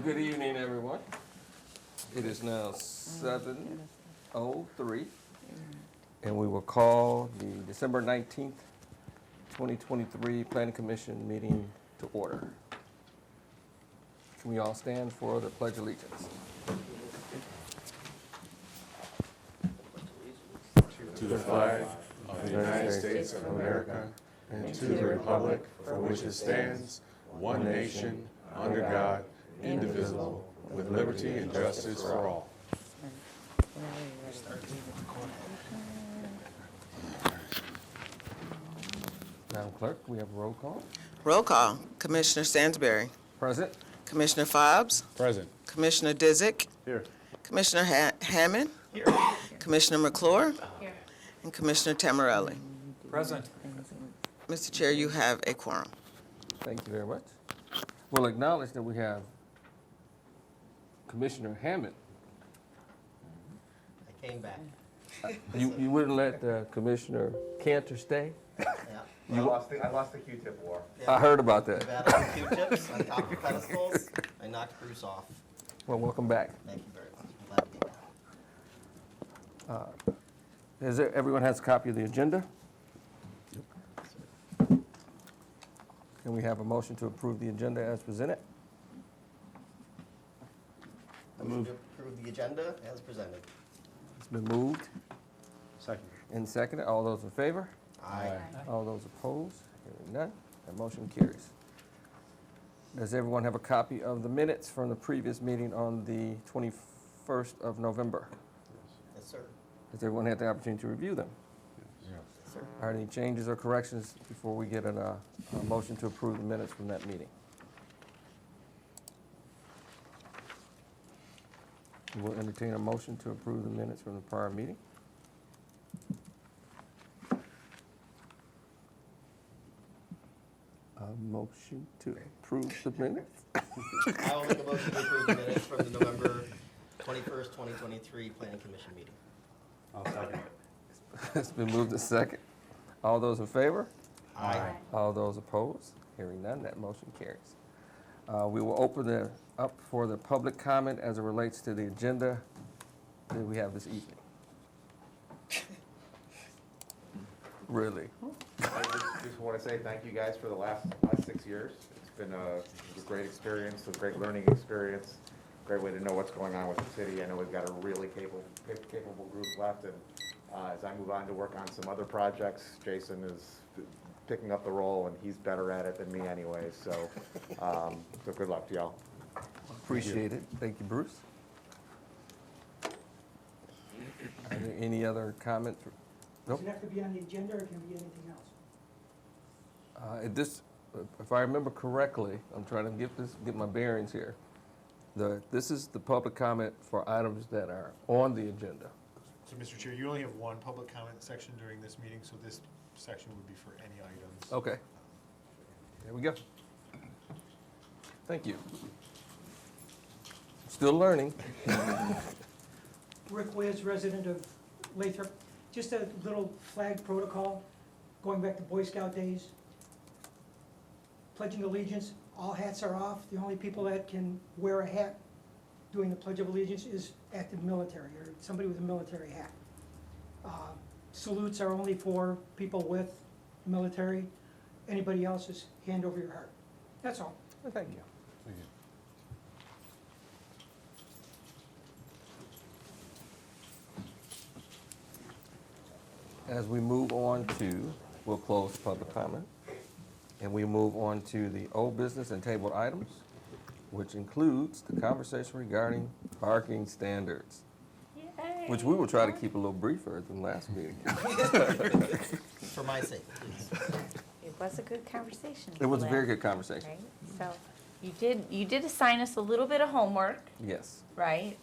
Well, good evening, everyone. It is now 7:03, and we will call the December 19th, 2023 Planning Commission meeting to order. Can we all stand for the Pledge of Allegiance? To the flag of the United States of America and to the republic for which it stands, one nation, under God, indivisible, with liberty and justice for all. Madam Clerk, we have a roll call. Roll call. Commissioner Stansberry. Present. Commissioner Fobbs. Present. Commissioner Disick. Here. Commissioner Hammond. Here. Commissioner McClure. Here. And Commissioner Tamarelli. Present. Mr. Chair, you have a quorum. Thank you very much. We'll acknowledge that we have Commissioner Hammond. I came back. You wouldn't let Commissioner Cantor stay? Yeah. I lost the Q-tip war. I heard about that. Battle of Q-tips on top of pedestals. I knocked Bruce off. Well, welcome back. Thank you very much. I'm glad to be back. Everyone has a copy of the agenda? Can we have a motion to approve the agenda as presented? Motion to approve the agenda as presented. It's been moved Second. and seconded. All those in favor? Aye. All those opposed? Hearing none, that motion carries. Does everyone have a copy of the minutes from the previous meeting on the 21st of November? Yes, sir. Has everyone had the opportunity to review them? Yes, sir. Are there any changes or corrections before we get a motion to approve the minutes from that meeting? We will entertain a motion to approve the minutes from the prior meeting. A motion to approve the minutes? I will make a motion to approve the minutes from the November 21st, 2023 Planning Commission meeting. I'll second it. It's been moved to second. All those in favor? Aye. All those opposed? Hearing none, that motion carries. We will open it up for the public comment as it relates to the agenda that we have this evening. Really? I just want to say thank you guys for the last 6 years. It's been a great experience, a great learning experience, great way to know what's going on with the city. I know we've got a really capable group left, and as I move on to work on some other projects, Jason is picking up the role, and he's better at it than me anyway, so good luck to y'all. Appreciate it. Thank you, Bruce. Are there any other comments? Nope. Does it have to be on the agenda, or can it be anything else? If I remember correctly, I'm trying to get my bearings here. This is the public comment for items that are on the agenda. So, Mr. Chair, you only have one public comment section during this meeting, so this section would be for any items. Okay. There we go. Thank you. Still learning. Rick Wiz, resident of Lathrup. Just a little flag protocol, going back to Boy Scout days. Pledging allegiance, all hats are off. The only people that can wear a hat doing the Pledge of Allegiance is active military, or somebody with a military hat. Salutes are only for people with military. Anybody else is hand over your heart. That's all. Thank you. Thank you. As we move on to, we'll close public comment, and we move on to the old business and tabled items, which includes the conversation regarding parking standards, which we will try to keep a little briefer than last meeting. For my sake, please. It was a good conversation. It was a very good conversation. Right? So you did assign us a little bit of homework, Yes. right?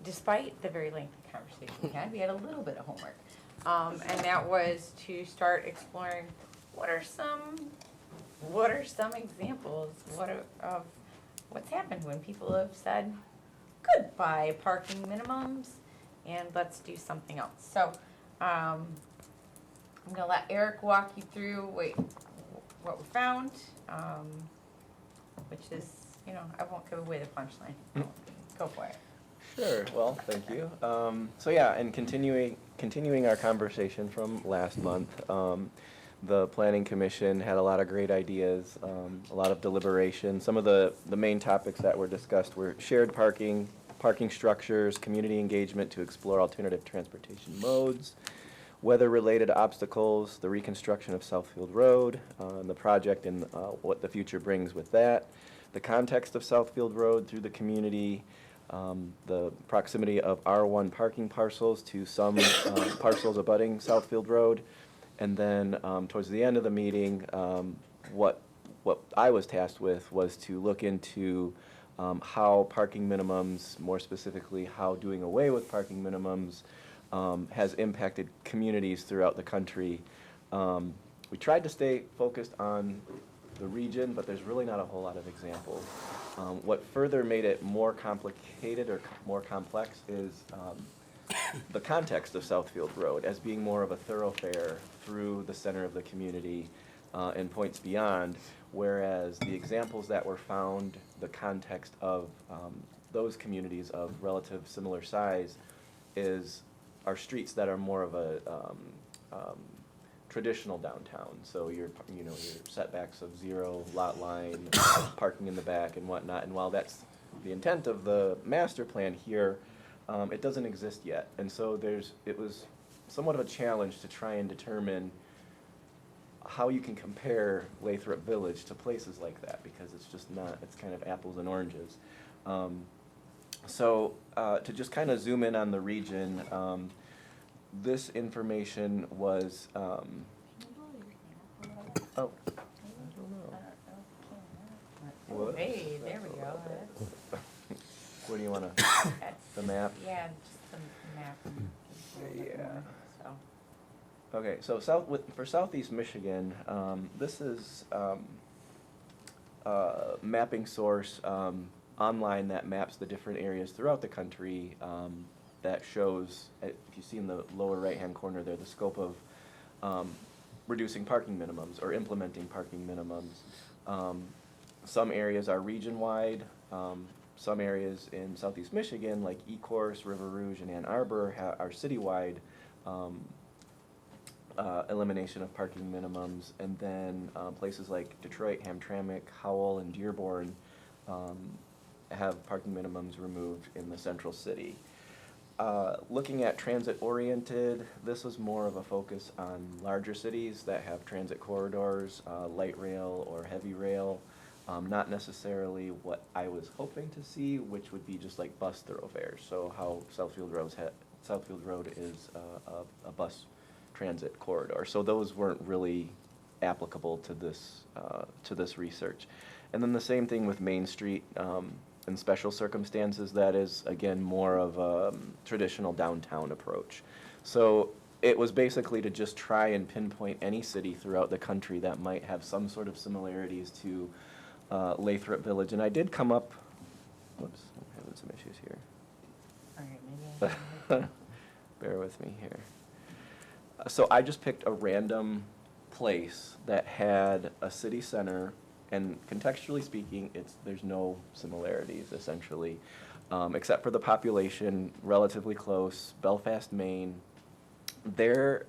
Despite the very lengthy conversation we had a little bit of homework. And that was to start exploring what are some examples of what's happened when people have said goodbye parking minimums and let's do something else. So I'm gonna let Eric walk you through what we found, which is you know, I won't give away the punchline. Go for it. Sure, well, thank you. So yeah, and continuing our conversation from last month, the Planning Commission had a lot of great ideas, a lot of deliberation. Some of the main topics that were discussed were shared parking, parking structures, community engagement to explore alternative transportation modes, weather-related obstacles, the reconstruction of Southfield Road, and the project and what the future brings with that, the context of Southfield Road through the community, the proximity of R1 parking parcels to some parcels abutting Southfield Road, and then towards the end of the meeting, what I was tasked with was to look into how parking minimums, more specifically how doing away with parking minimums, has impacted communities throughout the country. We tried to stay focused on the region, but there's really not a whole lot of examples. What further made it more complicated or more complex is the context of Southfield Road as being more of a thoroughfare through the center of the community and points beyond, whereas the examples that were found, the context of those communities of relative similar size are streets that are more of a traditional downtown. So your setbacks of 0, lot line, parking in the back and whatnot. And while that's the intent of the master plan here, it doesn't exist yet. And so it was somewhat of a challenge to try and determine how you can compare Lathrup Village to places like that, because it's just not, it's kind of apples and oranges. So to just kind of zoom in on the region, this information was, oh, I don't know. What? Hey, there we go. Where do you want to, That's, the map? yeah, just the map. Yeah. So, Okay, so for Southeast Michigan, this is a mapping source online that maps the different areas throughout the country that shows, if you see in the lower right-hand corner there, the scope of reducing parking minimums or implementing parking minimums. Some areas are region-wide. Some areas in Southeast Michigan, like Ecorse, River Rouge, and Ann Arbor, are citywide elimination of parking minimums. And then places like Detroit, Hamtramck, Howell, and Dearborn have parking minimums removed in the central city. Looking at transit-oriented, this was more of a focus on larger cities that have transit corridors, light rail or heavy rail. Not necessarily what I was hoping to see, which would be just like bus thoroughfares. So how Southfield Road is a bus transit corridor. So those weren't really applicable to this research. And then the same thing with Main Street. In special circumstances, that is, again, more of a traditional downtown approach. So it was basically to just try and pinpoint any city throughout the country that might have some sort of similarities to Lathrup Village. And I did come up, whoops, I'm having some issues here. all right, maybe. Bear with me here. So I just picked a random place that had a city center, and contextually speaking, there's no similarities, essentially, except for the population, relatively close, Belfast, Maine. Their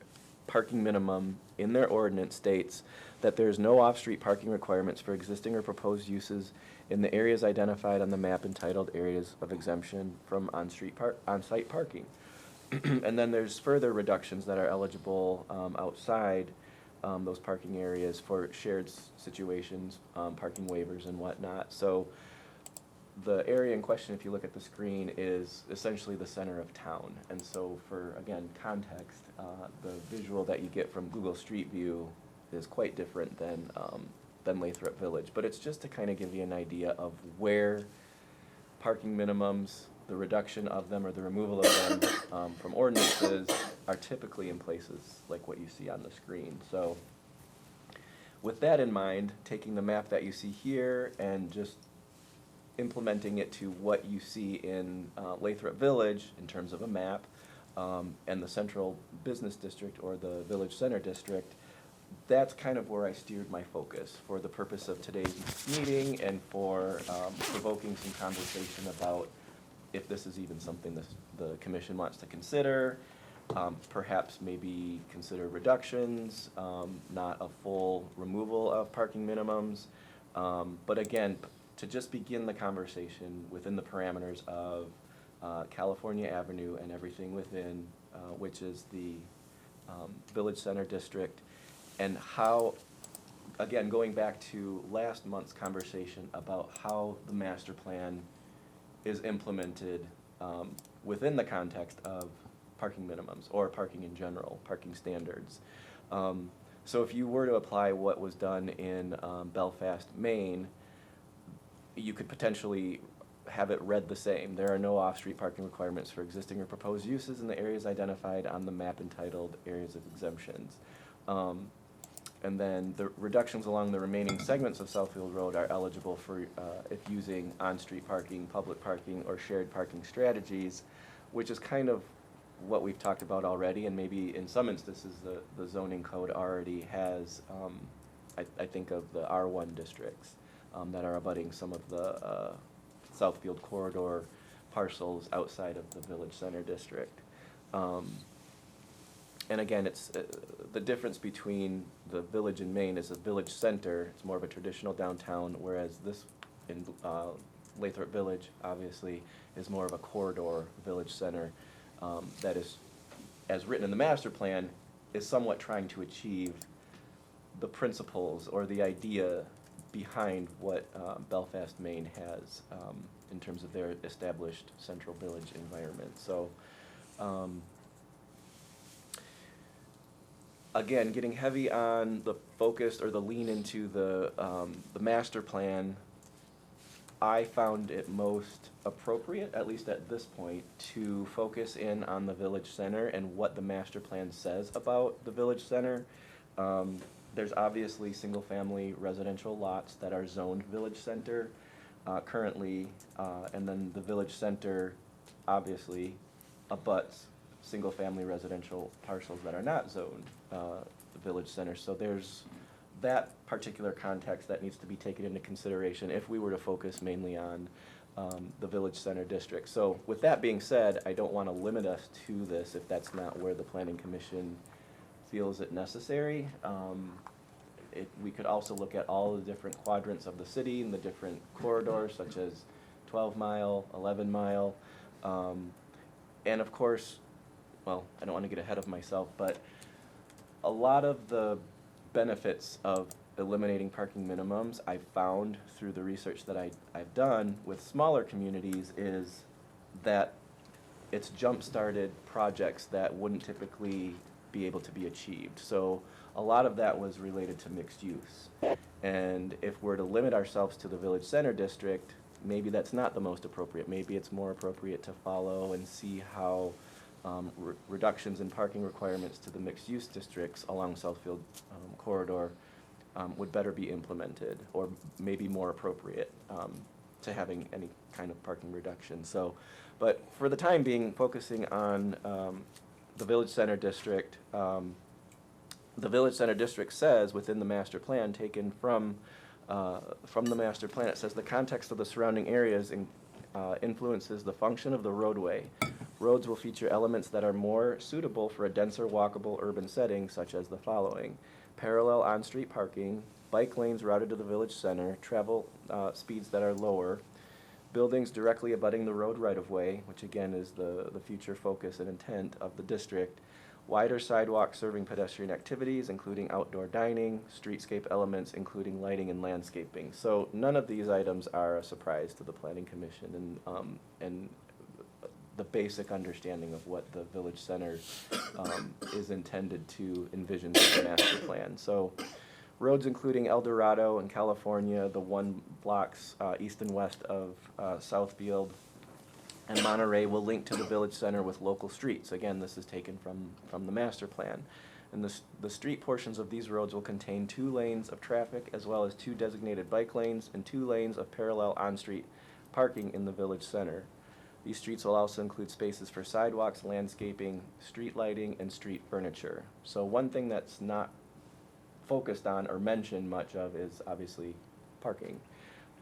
parking minimum in their ordinance states that there's no off-street parking requirements for existing or proposed uses in the areas identified on the map entitled Areas of Exemption from On-Site Parking. And then there's further reductions that are eligible outside those parking areas for shared situations, parking waivers and whatnot. So the area in question, if you look at the screen, is essentially the center of town. And so for, again, context, the visual that you get from Google Street View is quite different than Lathrup Village. But it's just to kind of give you an idea of where parking minimums, the reduction of them or the removal of them from ordinances are typically in places like what you see on the screen. So with that in mind, taking the map that you see here and just implementing it to what you see in Lathrup Village in terms of a map and the central business district or the village center district, that's kind of where I steered my focus for the purpose of today's meeting and for provoking some conversation about if this is even something the commission wants to consider. Perhaps maybe consider reductions, not a full removal of parking minimums. But again, to just begin the conversation within the parameters of California Avenue and everything within, which is the Village Center District, and how, again, going back to last month's conversation about how the master plan is implemented within the context of parking minimums or parking in general, parking standards. So if you were to apply what was done in Belfast, Maine, you could potentially have it read the same. There are no off-street parking requirements for existing or proposed uses in the areas identified on the map entitled Areas of Exemptions. And then the reductions along the remaining segments of Southfield Road are eligible for if using on-street parking, public parking, or shared parking strategies, which is kind of what we've talked about already, and maybe in some instances the zoning code already has, I think of the R1 districts that are abutting some of the Southfield corridor parcels outside of the Village Center District. And again, it's the difference between the village in Maine is a village center. It's more of a traditional downtown, whereas this in Lathrup Village, obviously, is more of a corridor village center that is, as written in the master plan, is somewhat trying to achieve the principles or the idea behind what Belfast, Maine has in terms of their established central village environment. So, again, getting heavy on the focus or the lean into the master plan, I found it most appropriate, at least at this point, to focus in on the village center and what the master plan says about the village center. There's obviously single-family residential lots that are zoned village center currently, and then the village center obviously abuts single-family residential parcels that are not zoned the village center. So there's that particular context that needs to be taken into consideration if we were to focus mainly on the Village Center District. So with that being said, I don't want to limit us to this if that's not where the Planning Commission feels it necessary. We could also look at all the different quadrants of the city and the different corridors, such as 12-mile, 11-mile, and of course, well, I don't want to get ahead of myself, but a lot of the benefits of eliminating parking minimums I've found through the research that I've done with smaller communities is that it's jump-started projects that wouldn't typically be able to be achieved. So a lot of that was related to mixed use. And if we're to limit ourselves to the Village Center District, maybe that's not the most appropriate. Maybe it's more appropriate to follow and see how reductions in parking requirements to the mixed-use districts along Southfield corridor would better be implemented, or maybe more appropriate to having any kind of parking reduction. So, but for the time being, focusing on the Village Center District, the Village Center District says within the master plan, taken from the master plan, it says the context of the surrounding areas influences the function of the roadway. Roads will feature elements that are more suitable for a denser walkable urban setting, such as the following: parallel on-street parking, bike lanes routed to the village center, travel speeds that are lower, buildings directly abutting the road right-of-way, which again is the future focus and intent of the district, wider sidewalks serving pedestrian activities, including outdoor dining, streetscape elements, including lighting and landscaping. So none of these items are a surprise to the Planning Commission, and the basic understanding of what the village center is intended to envision for the master plan. So roads including El Dorado and California, the 1 blocks east and west of Southfield and Monterey, will link to the village center with local streets. Again, this is taken from the master plan. And the street portions of these roads will contain 2 lanes of traffic, as well as 2 designated bike lanes and 2 lanes of parallel on-street parking in the village center. These streets will also include spaces for sidewalks, landscaping, street lighting, and street furniture. So one thing that's not focused on or mentioned much of is obviously parking.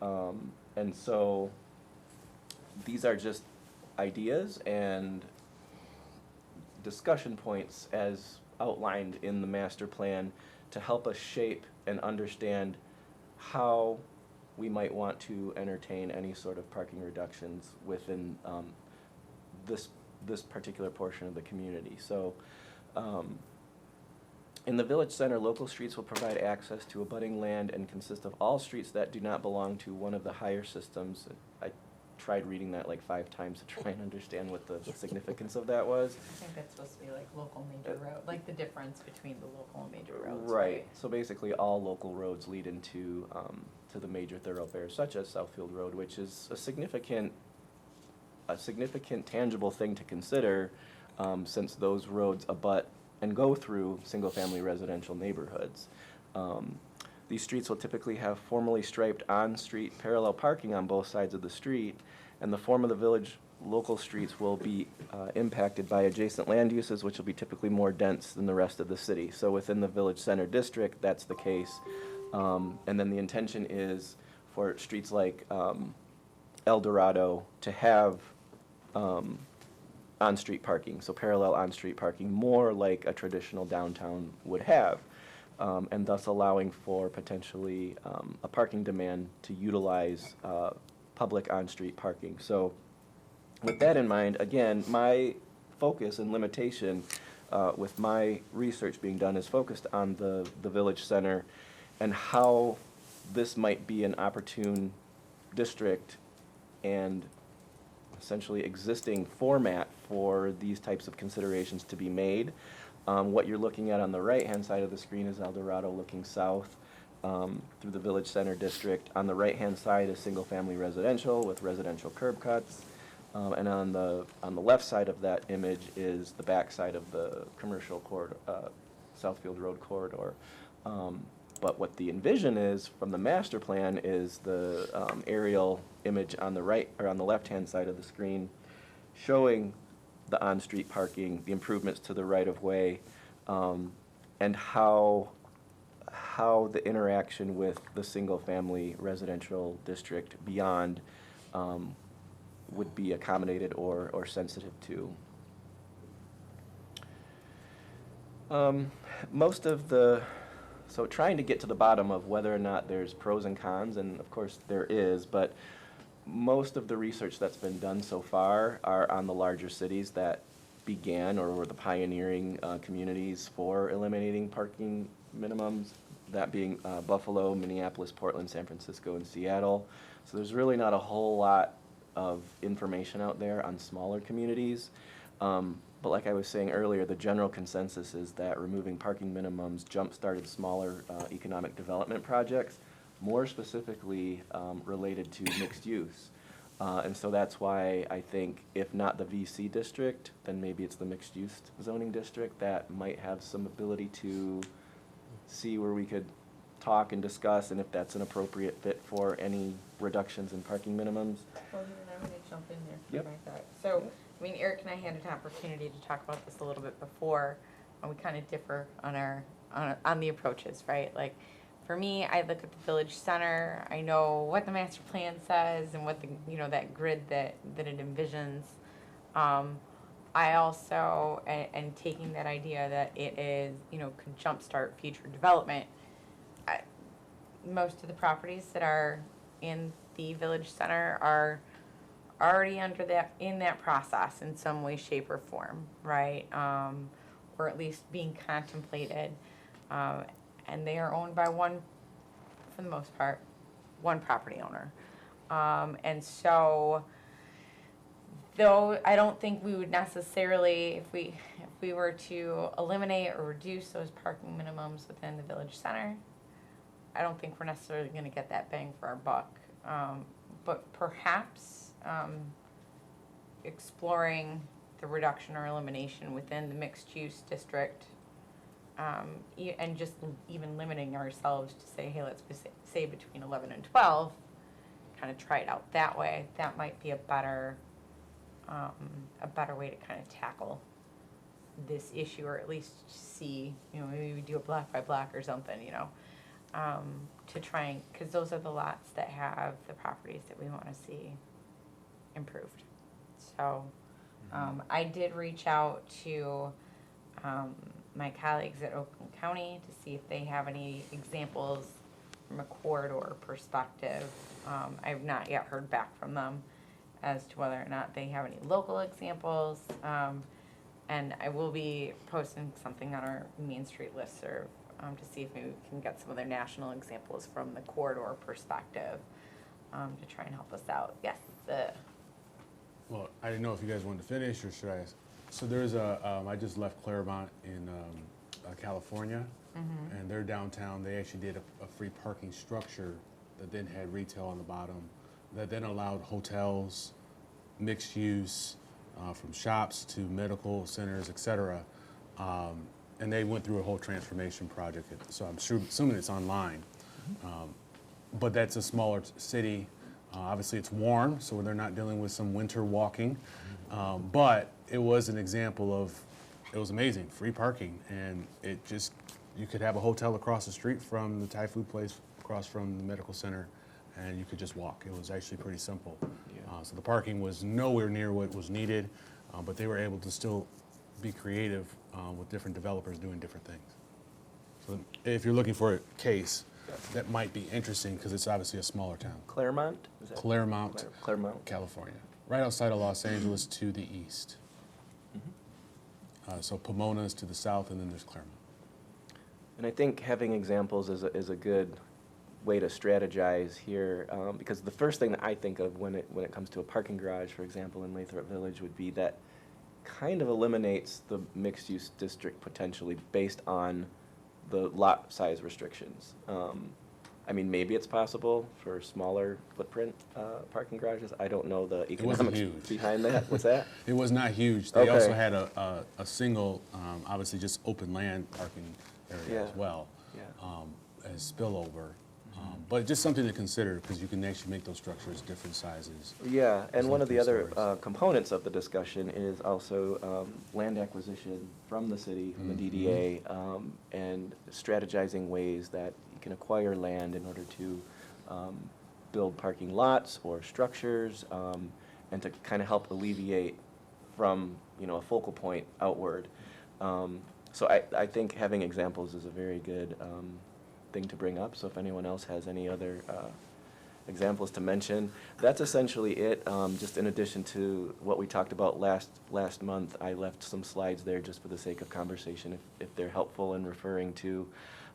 And so these are just ideas and discussion points as outlined in the master plan to help us shape and understand how we might want to entertain any sort of parking reductions within this particular portion of the community. So in the village center, local streets will provide access to abutting land and consist of all streets that do not belong to one of the higher systems. I tried reading that like 5 times to try and understand what the significance of that was. I think that's supposed to be like local major road, like the difference between the local and major roads. Right. So basically, all local roads lead into to the major thoroughfares, such as Southfield Road, which is a significant tangible thing to consider, since those roads abut and go through single-family residential neighborhoods. These streets will typically have formally striped on-street parallel parking on both sides of the street, and the form of the village local streets will be impacted by adjacent land uses, which will be typically more dense than the rest of the city. So within the village center district, that's the case. And then the intention is for streets like El Dorado to have on-street parking, so parallel on-street parking, more like a traditional downtown would have, and thus allowing for potentially a parking demand to utilize public on-street parking. So with that in mind, again, my focus and limitation with my research being done is focused on the village center and how this might be an opportune district and essentially existing format for these types of considerations to be made. What you're looking at on the right-hand side of the screen is El Dorado looking south through the village center district. On the right-hand side is single-family residential with residential curb cuts. And on the left side of that image is the back side of the commercial corridor, Southfield Road corridor. But what the envision is from the master plan is the aerial image on the right or on the left-hand side of the screen, showing the on-street parking, the improvements to the right-of-way, and how the interaction with the single-family residential district beyond would be accommodated or sensitive to. So trying to get to the bottom of whether or not there's pros and cons, and of course there is, but most of the research that's been done so far are on the larger cities that began or were the pioneering communities for eliminating parking minimums, that being Buffalo, Minneapolis, Portland, San Francisco, and Seattle. So there's really not a whole lot of information out there on smaller communities. But like I was saying earlier, the general consensus is that removing parking minimums jump-started smaller economic development projects, more specifically related to mixed use. And so that's why I think if not the VC district, then maybe it's the mixed use zoning district that might have some ability to see where we could talk and discuss and if that's an appropriate fit for any reductions in parking minimums. Well, I'm gonna jump in there. Yep. Like that. So, I mean, Eric and I had an opportunity to talk about this a little bit before, and we kind of differ on the approaches, right? Like, for me, I look at the village center. I know what the master plan says and what the that grid that it envisions. I also and taking that idea that it is could jumpstart future development. Most of the properties that are in the village center are already in that process in some way, shape, or form, right? Or at least being contemplated, and they are owned by one, for the most part, one property owner, and so. Though I don't think we would necessarily, if we were to eliminate or reduce those parking minimums within the village center, I don't think we're necessarily going to get that bang for our buck. But perhaps exploring the reduction or elimination within the mixed-use district, and just even limiting ourselves to say, hey, let's say between 11 and 12, kind of try it out that way. That might be a better way to kind of tackle this issue, or at least see, maybe we do a block by block or something, to try and, because those are the lots that have the properties that we want to see improved. So I did reach out to my colleagues at Oakland County to see if they have any examples from a corridor perspective. I've not yet heard back from them as to whether or not they have any local examples. And I will be posting something on our Main Street listserv to see if maybe we can get some other national examples from the corridor perspective to try and help us out. Yes, Well, I didn't know if you guys wanted to finish, or should I? So there's I just left Claremont in California, and they're downtown. They actually did a free parking structure that then had retail on the bottom, that then allowed hotels, mixed use, from shops to medical centers, et cetera. And they went through a whole transformation project. So I'm assuming it's online. But that's a smaller city. Obviously, it's warm, so they're not dealing with some winter walking. But it was an example of, it was amazing, free parking. And it just, you could have a hotel across the street from the Thai food place, across from the medical center, and you could just walk. It was actually pretty simple. So the parking was nowhere near what was needed, but they were able to still be creative with different developers doing different things. So if you're looking for a case, that might be interesting because it's obviously a smaller town. Claremont? Is that Claremont, Claremont. California, right outside of Los Angeles to the east. So Pomona is to the south, and then there's Claremont. And I think having examples is a good way to strategize here, because the first thing that I think of when it comes to a parking garage, for example, in Lathrup Village, would be that kind of eliminates the mixed-use district potentially based on the lot size restrictions. I mean, maybe it's possible for smaller footprint parking garages. I don't know the economics huge. behind that. What's that? It was not huge. They Okay. also had a single, obviously just open land parking area Yeah. as well, Yeah. as spillover. But just something to consider, because you can actually make those structures different sizes. Yeah, and It's one like of the 3 other stories. components of the discussion is also land acquisition from the city, from the DDA, and strategizing ways that you can acquire land in order to build parking lots or structures, and to kind of help alleviate from, a focal point outward. So I think having examples is a very good thing to bring up. So if anyone else has any other examples to mention, that's essentially it. Just in addition to what we talked about last month, I left some slides there just for the sake of conversation, if they're helpful in referring to.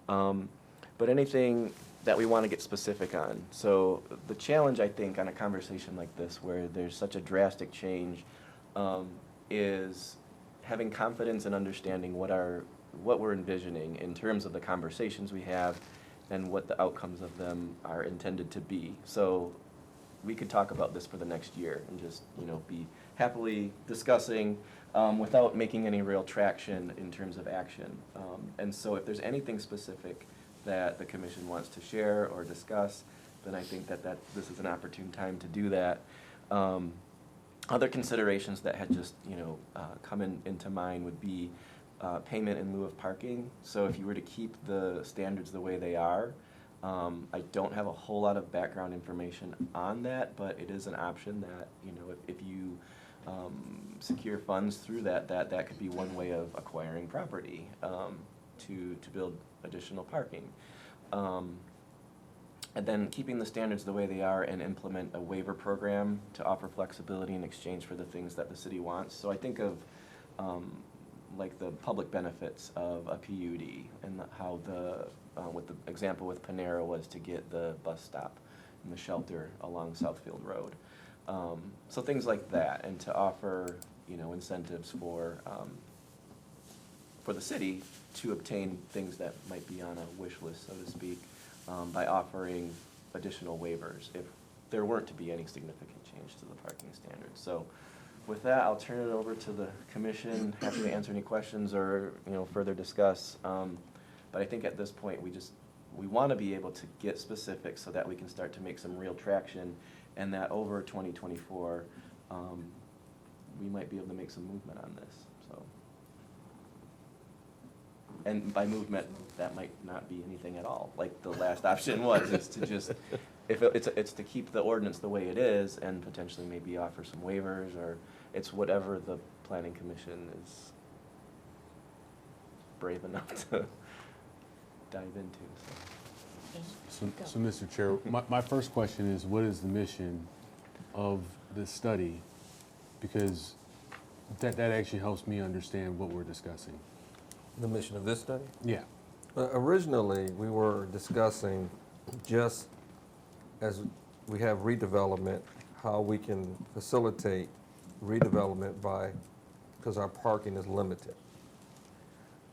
But anything that we want to get specific on. So the challenge, I think, on a conversation like this, where there's such a drastic change, is having confidence and understanding what we're envisioning in terms of the conversations we have and what the outcomes of them are intended to be. So we could talk about this for the next year and just, be happily discussing without making any real traction in terms of action. And so if there's anything specific that the commission wants to share or discuss, then I think that this is an opportune time to do that. Other considerations that had just, come into mind would be payment in lieu of parking. So if you were to keep the standards the way they are, I don't have a whole lot of background information on that, but it is an option that, if you secure funds through that could be one way of acquiring property to build additional parking. And then keeping the standards the way they are and implement a waiver program to offer flexibility in exchange for the things that the city wants. So I think of like the public benefits of a PUD and how with the example with Panera was to get the bus stop and the shelter along Southfield Road. So things like that, and to offer, incentives for the city to obtain things that might be on a wish list, so to speak, by offering additional waivers if there weren't to be any significant change to the parking standards. So with that, I'll turn it over to the commission. Happy to answer any questions or, further discuss. But I think at this point, we want to be able to get specific so that we can start to make some real traction, and that over 2024, we might be able to make some movement on this, so. And by movement, that might not be anything at all, like the last option was, is to just, it's to keep the ordinance the way it is and potentially maybe offer some waivers, or it's whatever the planning commission is brave enough to dive into, so. So, Mr. Chair, my first question is, what is the mission of this study? Because that actually helps me understand what we're discussing. The mission of this study? Yeah. Originally, we were discussing just as we have redevelopment, how we can facilitate redevelopment because our parking is limited.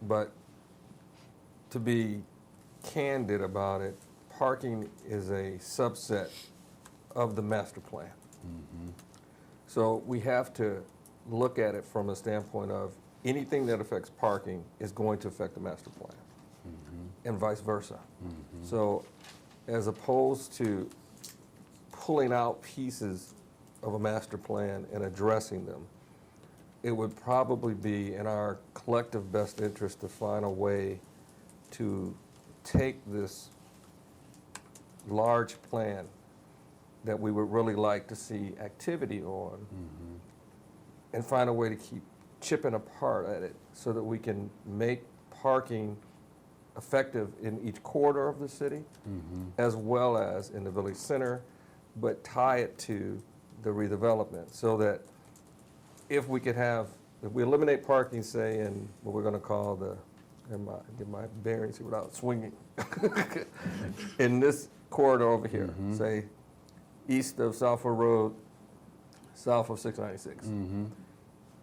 But to be candid about it, parking is a subset of the master plan. So we have to look at it from a standpoint of anything that affects parking is going to affect the master plan, and vice versa. So as opposed to pulling out pieces of a master plan and addressing them, it would probably be in our collective best interest to find a way to take this large plan that we would really like to see activity on and find a way to keep chipping apart at it so that we can make parking effective in each corridor of the city as well as in the village center, but tie it to the redevelopment so that if we eliminate parking, say, in what we're going to call get my bearings here without swinging, in this corridor over here, say, east of Southwood Road, south of 696.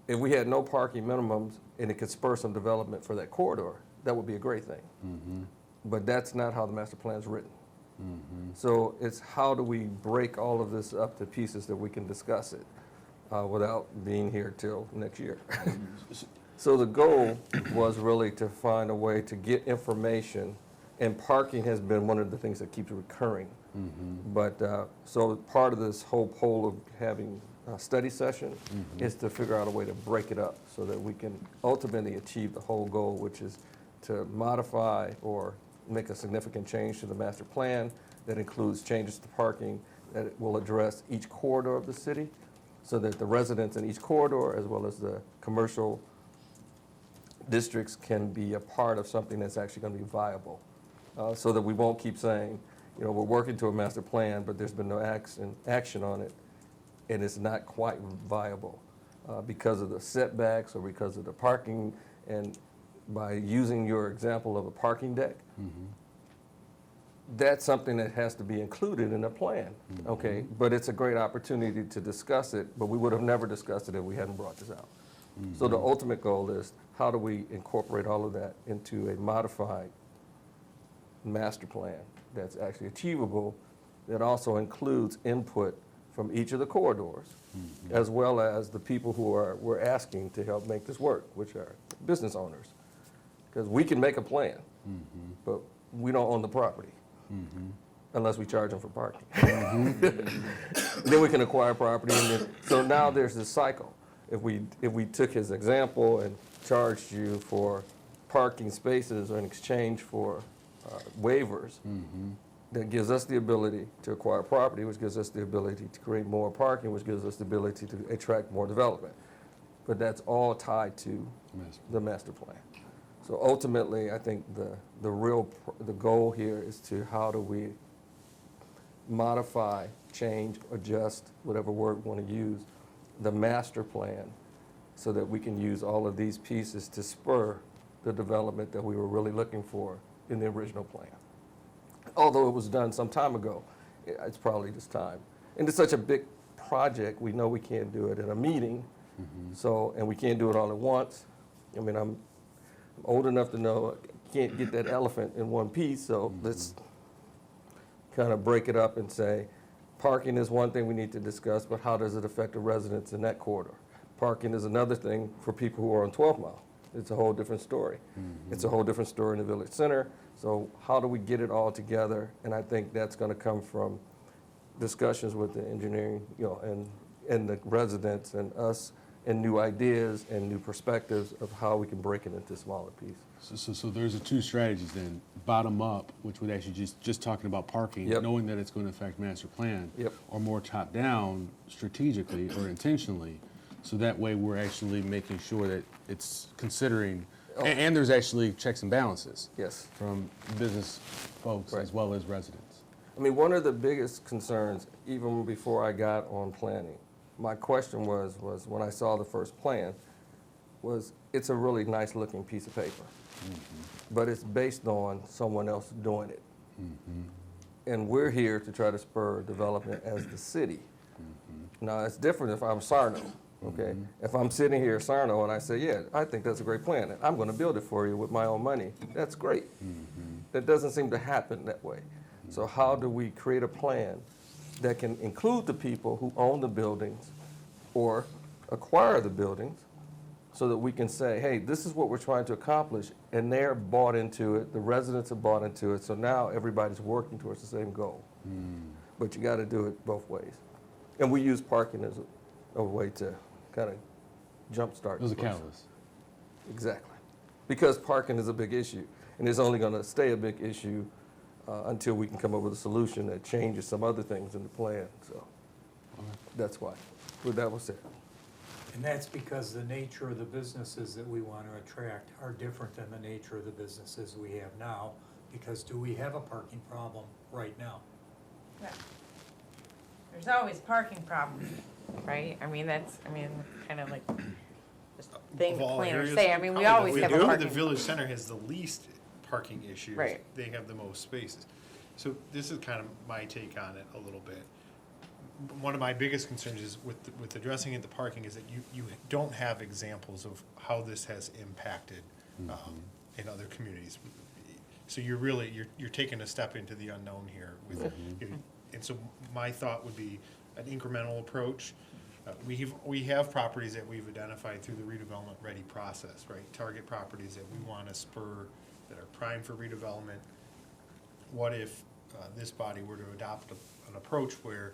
If we had no parking minimums and it could spur some development for that corridor, that would be a great thing. But that's not how the master plan is written. So it's how do we break all of this up to pieces that we can discuss it without being here till next year. So the goal was really to find a way to get information, and parking has been one of the things that keeps recurring. But so part of this whole poll of having a study session is to figure out a way to break it up so that we can ultimately achieve the whole goal, which is to modify or make a significant change to the master plan that includes changes to parking that will address each corridor of the city so that the residents in each corridor as well as the commercial districts can be a part of something that's actually going to be viable, so that we won't keep saying, you know, we're working to a master plan, but there's been no action on it, and it's not quite viable because of the setbacks or because of the parking. And by using your example of a parking deck, that's something that has to be included in the plan, okay? But it's a great opportunity to discuss it, but we would have never discussed it if we hadn't brought this out. So the ultimate goal is, how do we incorporate all of that into a modified master plan that's actually achievable, that also includes input from each of the corridors, as well as the people who we're asking to help make this work, which are business owners. Because we can make a plan, but we don't own the property unless we charge them for parking. Then we can acquire property, and so now there's this cycle. If we took his example and charged you for parking spaces in exchange for waivers, that gives us the ability to acquire property, which gives us the ability to create more parking, which gives us the ability to attract more development. But that's all tied to the master plan. So ultimately, I think the goal here is to how do we modify, change, adjust, whatever word we want to use, the master plan so that we can use all of these pieces to spur the development that we were really looking for in the original plan. Although it was done some time ago, it's probably just time. And it's such a big project, we know we can't do it in a meeting, and we can't do it all at once. I mean, I'm old enough to know I can't get that elephant in one piece, so let's kind of break it up and say, parking is one thing we need to discuss, but how does it affect the residents in that corridor? Parking is another thing for people who are on 12 Mile. It's a whole different story. It's a whole different story in the village center. So how do we get it all together? And I think that's going to come from discussions with the engineering, and the residents and us and new ideas and new perspectives of how we can break it into smaller pieces. So there's the two strategies then, bottom up, which would actually just talking about parking, Yep. knowing that it's going to affect master plan. Yep. Or more top down strategically or intentionally. So that way we're actually making sure that it's considering, and there's actually checks and balances. Yes. From business folks Right. as well as residents. I mean, one of the biggest concerns, even before I got on planning, my question was when I saw the first plan, was it's a really nice looking piece of paper, but it's based on someone else doing it. And we're here to try to spur development as the city. Now, it's different if I'm Sarno, okay? If I'm sitting here at Sarno and I say, yeah, I think that's a great plan, and I'm gonna build it for you with my own money, that's great. That doesn't seem to happen that way. So how do we create a plan that can include the people who own the buildings or acquire the buildings so that we can say, hey, this is what we're trying to accomplish, and they're bought into it, the residents are bought into it, so now everybody's working towards the same goal. But you gotta do it both ways. And we use parking as a way to kind of jumpstart. It was a the process. catalyst. Exactly. Because parking is a big issue, and it's only gonna stay a big issue until we can come up with a solution that changes some other things in the plan, so that's why. With that was said. And that's because the nature of the businesses that we want to attract are different than the nature of the businesses we have now, because do we have a parking problem right now? Yeah. There's always parking problems, right? I mean, that's kind of like just a thing Of to all plan or areas, say. I mean, we probably always the- have a The parking. Village Center has the least parking issues. Right. They have the most spaces. So this is kind of my take on it a little bit. One of my biggest concerns is with addressing it, the parking, is that you don't have examples of how this has impacted in other communities. So you're really, you're taking a step into the unknown here with, and so my thought would be an incremental approach. We have properties that we've identified through the redevelopment ready process, right? Target properties that we want to spur, that are primed for redevelopment. What if this body were to adopt an approach where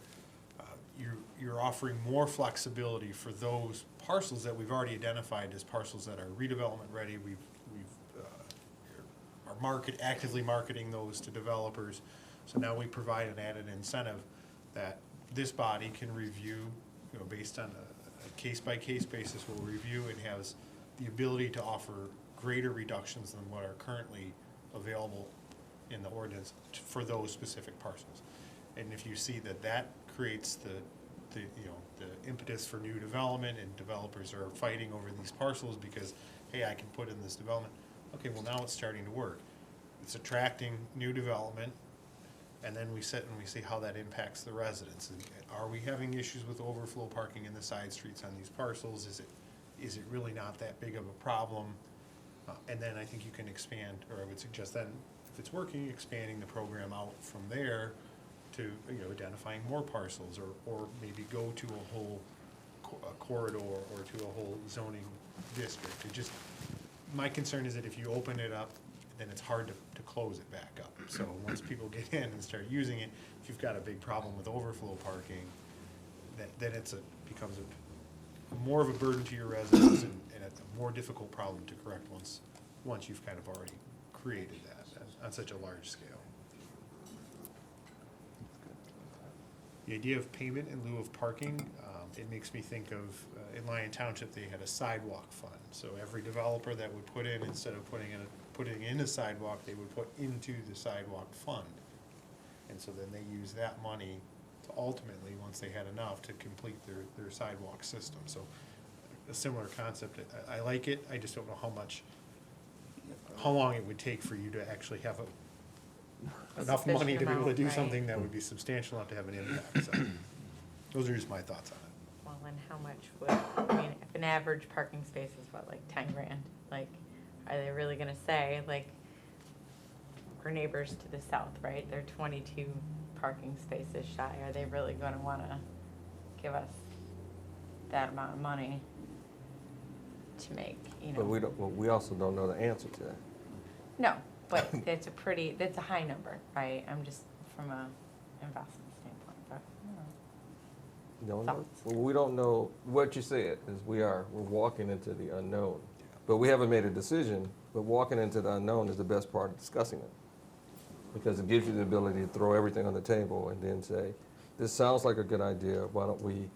you're offering more flexibility for those parcels that we've already identified as parcels that are redevelopment ready? We've are actively marketing those to developers. So now we provide an added incentive that this body can review, based on a case-by-case basis, will review and has the ability to offer greater reductions than what are currently available in the ordinance for those specific parcels. And if you see that creates the impetus for new development, and developers are fighting over these parcels because, hey, I can put in this development. Okay, well, now it's starting to work. It's attracting new development, and then we sit and we see how that impacts the residents. And are we having issues with overflow parking in the side streets on these parcels? Is it really not that big of a problem? And then I think you can expand, or I would suggest then, if it's working, expanding the program out from there to, identifying more parcels, or maybe go to a whole corridor or to a whole zoning district. My concern is that if you open it up, then it's hard to close it back up. So once people get in and start using it, if you've got a big problem with overflow parking, then becomes more of a burden to your residents, and it's a more difficult problem to correct once you've kind of already created that on such a large scale. The idea of payment in lieu of parking, it makes me think of, in Lyon Township, they had a sidewalk fund. So every developer that would put in, instead of putting in a sidewalk, they would put into the sidewalk fund. And so then they use that money to ultimately, once they had enough, to complete their sidewalk system. So a similar concept. I like it, I just don't know how long it would take for you to actually have enough money to be able to do Right. something that would be substantial enough to have an impact. So those are just my thoughts on it. Well, and how much if an average parking space is like 10 grand, like, are they really gonna say, like, we're neighbors to the south, right? They're 22 parking spaces shy. Are they really gonna wanna give us that amount of money to make, But we also don't know the answer to that. No, but that's a high number, right? I'm just from a investment standpoint, but, Don't know. Thoughts? Well, we don't know, what you said is we're walking into the unknown. But we haven't made a decision, but walking into the unknown is the best part of discussing it. Because it gives you the ability to throw everything on the table and then say, this sounds like a good idea, why don't we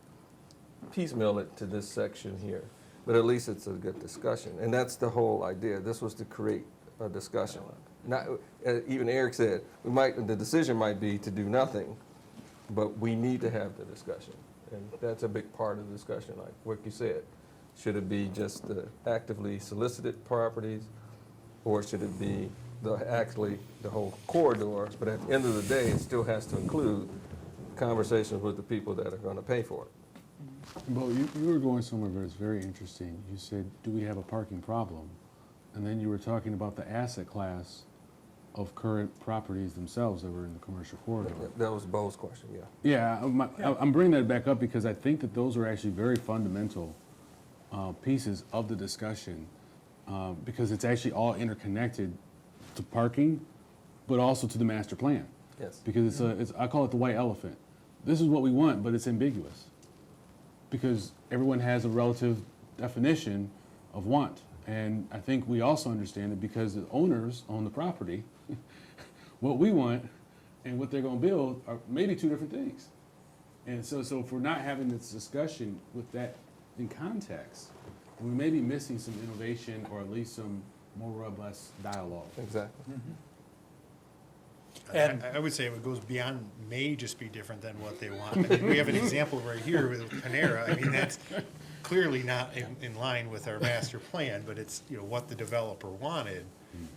piecemeal it to this section here? But at least it's a good discussion, and that's the whole idea. This was to create a discussion. Not, even Eric said, the decision might be to do nothing, but we need to have the discussion. And that's a big part of the discussion, like what you said. Should it be just the actively solicited properties, or should it be actually the whole corridor? But at the end of the day, it still has to include conversations with the people that are gonna pay for it. Bo, you were going somewhere where it's very interesting. You said, do we have a parking problem? And then you were talking about the asset class of current properties themselves that were in the commercial corridor. That was Bo's question, yeah. Yeah, I'm bringing that back up because I think that those are actually very fundamental pieces of the discussion because it's actually all interconnected to parking, but also to the master plan. Yes. Because I call it the white elephant. This is what we want, but it's ambiguous. Because everyone has a relative definition of want. And I think we also understand it because the owners own the property. What we want and what they're going to build are maybe two different things. And so if we're not having this discussion with that in context, we may be missing some innovation or at least some more robust dialogue. Exactly. And- I would say it goes beyond, may just be different than what they want. I mean, we have an example right here with Panera. I mean, that's clearly not in line with our master plan, but it's, what the developer wanted.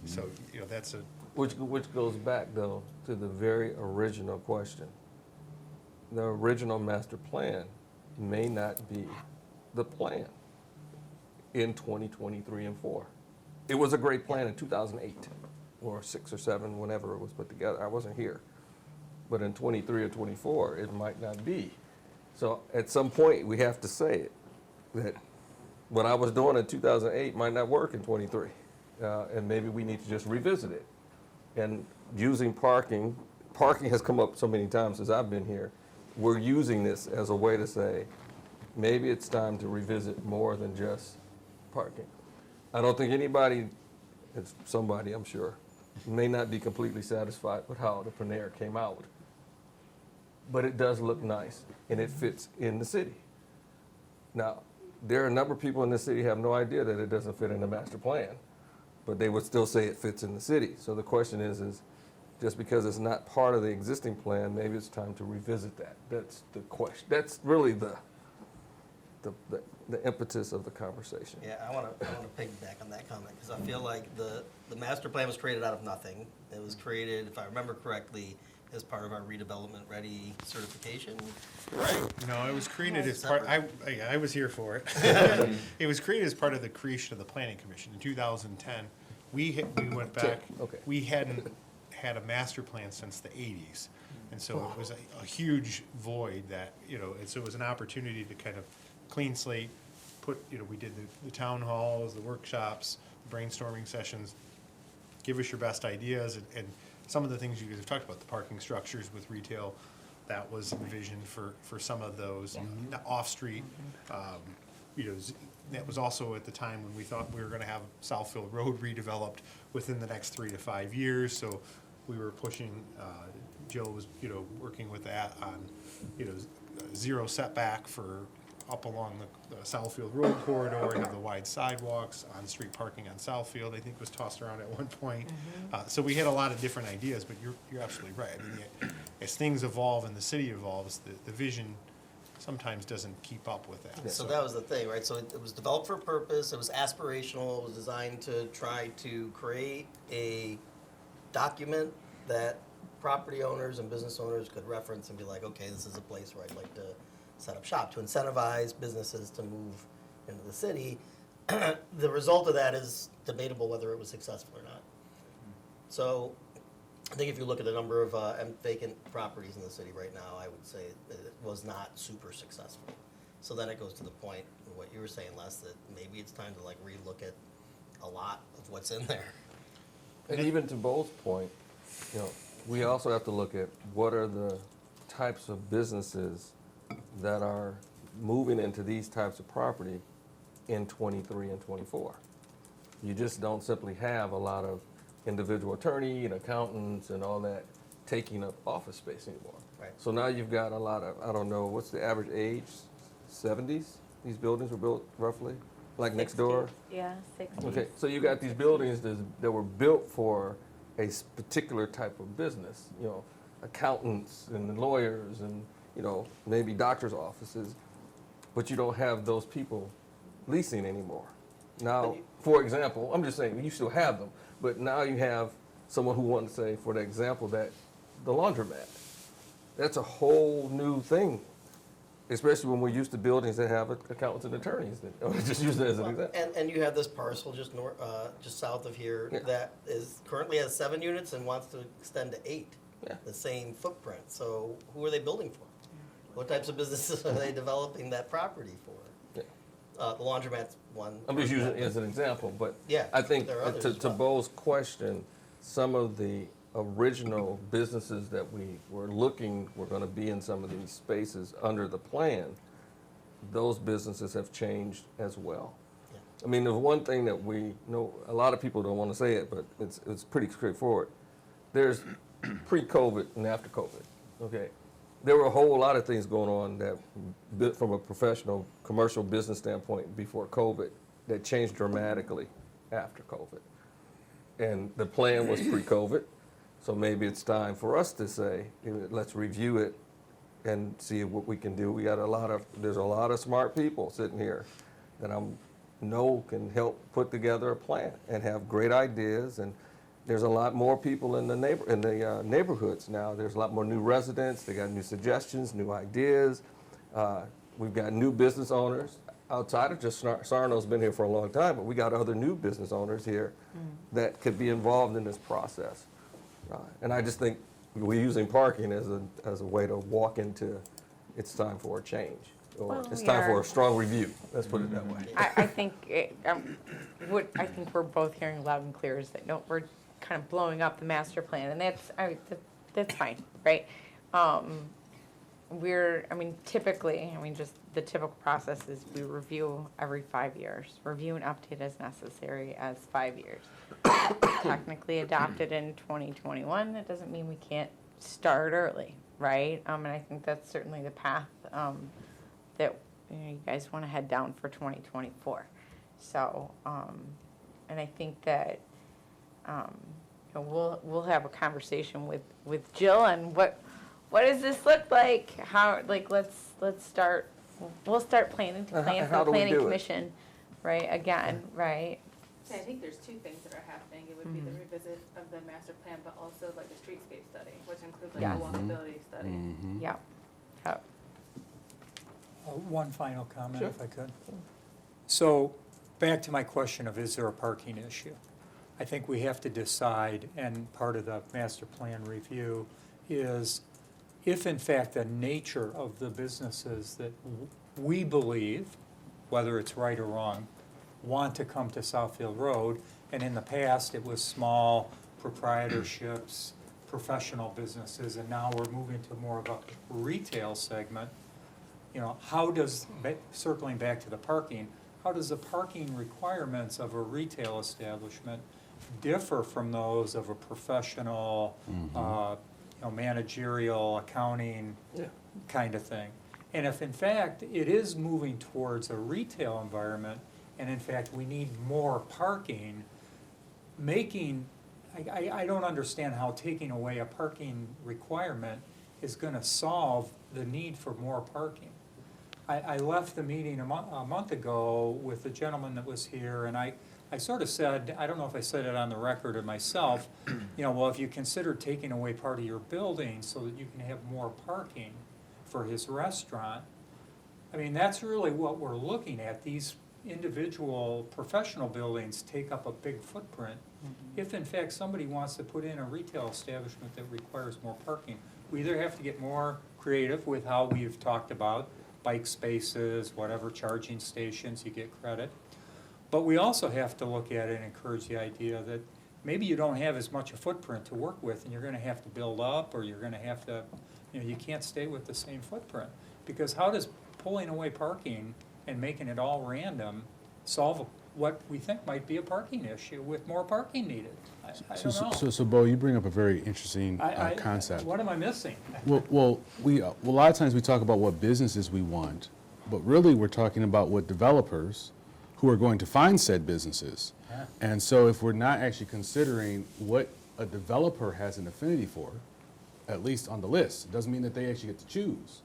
So, that's a, Which goes back, though, to the very original question. The original master plan may not be the plan in 2023 and 4. It was a great plan in 2008, or 6 or 7, whenever it was put together. I wasn't here. But in 23 or 24, it might not be. So at some point, we have to say it, that what I was doing in 2008 might not work in 23. And maybe we need to just revisit it. And using parking has come up so many times since I've been here. We're using this as a way to say, maybe it's time to revisit more than just parking. I don't think anybody, it's somebody I'm sure, may not be completely satisfied with how the Panera came out. But it does look nice, and it fits in the city. Now, there are a number of people in the city who have no idea that it doesn't fit in the master plan, but they would still say it fits in the city. So the question is just because it's not part of the existing plan, maybe it's time to revisit that. That's the question. That's really the impetus of the conversation. Yeah, I want to piggyback on that comment because I feel like the master plan was created out of nothing. It was created, if I remember correctly, as part of our redevelopment ready certification, right? no, it was created as part, I was here for it. It was created as part of the creation of the Planning Commission in 2010. We went back, Okay. we hadn't had a master plan since the 80s. And so it was a huge void that, and so it was an opportunity to kind of clean slate, we did the town halls, the workshops, brainstorming sessions, give us your best ideas, and some of the things you guys have talked about, the parking structures with retail, that was envisioned for some of those. Off-street, that was also at the time when we thought we were gonna have Southfield Road redeveloped within the next 3 to 5 years, so we were pushing, Joe was, working with that on, zero setback for up along the Southfield Road corridor, you have the wide sidewalks, on-street parking on Southfield, I think was tossed around at one point. So we had a lot of different ideas, but you're absolutely right. I mean, as things evolve and the city evolves, the vision sometimes doesn't keep up with that. So that was the thing, right? So it was developed for a purpose, it was aspirational, it was designed to try to create a document that property owners and business owners could reference and be like, okay, this is a place where I'd like to set up shop, to incentivize businesses to move into the city. The result of that is debatable whether it was successful or not. So I think if you look at the number of vacant properties in the city right now, I would say that it was not super successful. So then it goes to the point of what you were saying, Les, that maybe it's time to like relook at a lot of what's in there. And even to Bo's point, we also have to look at what are the types of businesses that are moving into these types of property in 23 and 24. You just don't simply have a lot of individual attorney and accountants and all that taking up office space anymore. Right. So now you've got a lot of, I don't know, what's the average age? 70s? These buildings were built roughly, like next door? 60s, yeah, 60s. Okay, so you got these buildings that were built for a particular type of business, you know, accountants and lawyers and, you know, maybe doctor's offices, but you don't have those people leasing anymore. Now, for example, I'm just saying, you still have them, but now you have someone who wants to say, for the example, that the laundromat. That's a whole new thing, especially when we're used to buildings that have accountants and attorneys. Just use that as an example. And you have this parcel just just south of here Yeah. that is currently has 7 units and wants to extend to 8. Yeah. The same footprint. So who are they building for? What types of businesses are they developing that property for? Yeah. The laundromat's one. I'm just using it as an example, but Yeah, I think there are others to as well. Bo's question, some of the original businesses that we were going to be in some of these spaces under the plan, those businesses have changed as well. Yeah. I mean, the one thing that we know, a lot of people don't want to say it, but it's pretty straightforward. There's pre-COVID and after COVID, okay? There were a whole lot of things going on that, from a professional, commercial business standpoint before COVID, that changed dramatically after COVID. And the plan was pre-COVID, so maybe it's time for us to say, let's review it and see what we can do. There's a lot of smart people sitting here that I know can help put together a plan and have great ideas. And there's a lot more people in the neighborhoods now. There's a lot more new residents. They got new suggestions, new ideas. We've got new business owners outside of just Sarno's been here for a long time, but we got other new business owners here that could be involved in this process. And I just think we're using parking as a way to walk into it's time for a change, or Well, it's we time for are- a strong review. Let's put it that way. I think, what I think we're both hearing loud and clear is that, no, we're kind of blowing up the master plan, and that's fine, right? Typically, just the typical process is we review every 5 years, review and update as necessary as 5 years. Technically adopted in 2021, that doesn't mean we can't start early, right? And I think that's certainly the path that you guys want to head down for 2024. So, and I think that we'll have a conversation with Jill on what does this look like? How, like, let's start. We'll start planning to plan for How the do we planning do it? commission, right? Again, right? So I think there's two things that are happening. It would be the revisit of the master plan, but also like the streetscape study, which includes like Yes. a walkability study. Yeah. Yep. One final comment, Sure. if I could. So, back to my question of, is there a parking issue? I think we have to decide, and part of the master plan review is, if in fact the nature of the businesses that we believe, whether it's right or wrong, want to come to Southfield Road, and in the past it was small proprietorships, professional businesses, and now we're moving to more of a retail segment. How does, circling back to the parking, how does the parking requirements of a retail establishment differ from those of a professional, managerial, accounting kind of thing? And if in fact it is moving towards a retail environment, and in fact we need more parking, I don't understand how taking away a parking requirement is gonna solve the need for more parking. I left the meeting a month ago with the gentleman that was here, and I sort of said, I don't know if I said it on the record or myself, well, if you consider taking away part of your building so that you can have more parking for his restaurant, that's really what we're looking at. These individual professional buildings take up a big footprint. If in fact somebody wants to put in a retail establishment that requires more parking, we either have to get more creative with how we've talked about bike spaces, whatever, charging stations, you get credit. But we also have to look at it and encourage the idea that maybe you don't have as much a footprint to work with, and you're gonna have to build up, or you're gonna have to, you can't stay with the same footprint. Because how does pulling away parking and making it all random solve what we think might be a parking issue with more parking needed? I don't know. So, Bo, you bring up a very interesting I- concept. What am I missing? Well, a lot of times we talk about what businesses we want, but really we're talking about what developers who are going to find said businesses. Yeah. And so if we're not actually considering what a developer has an affinity for, at least on the list, it doesn't mean that they actually get to choose.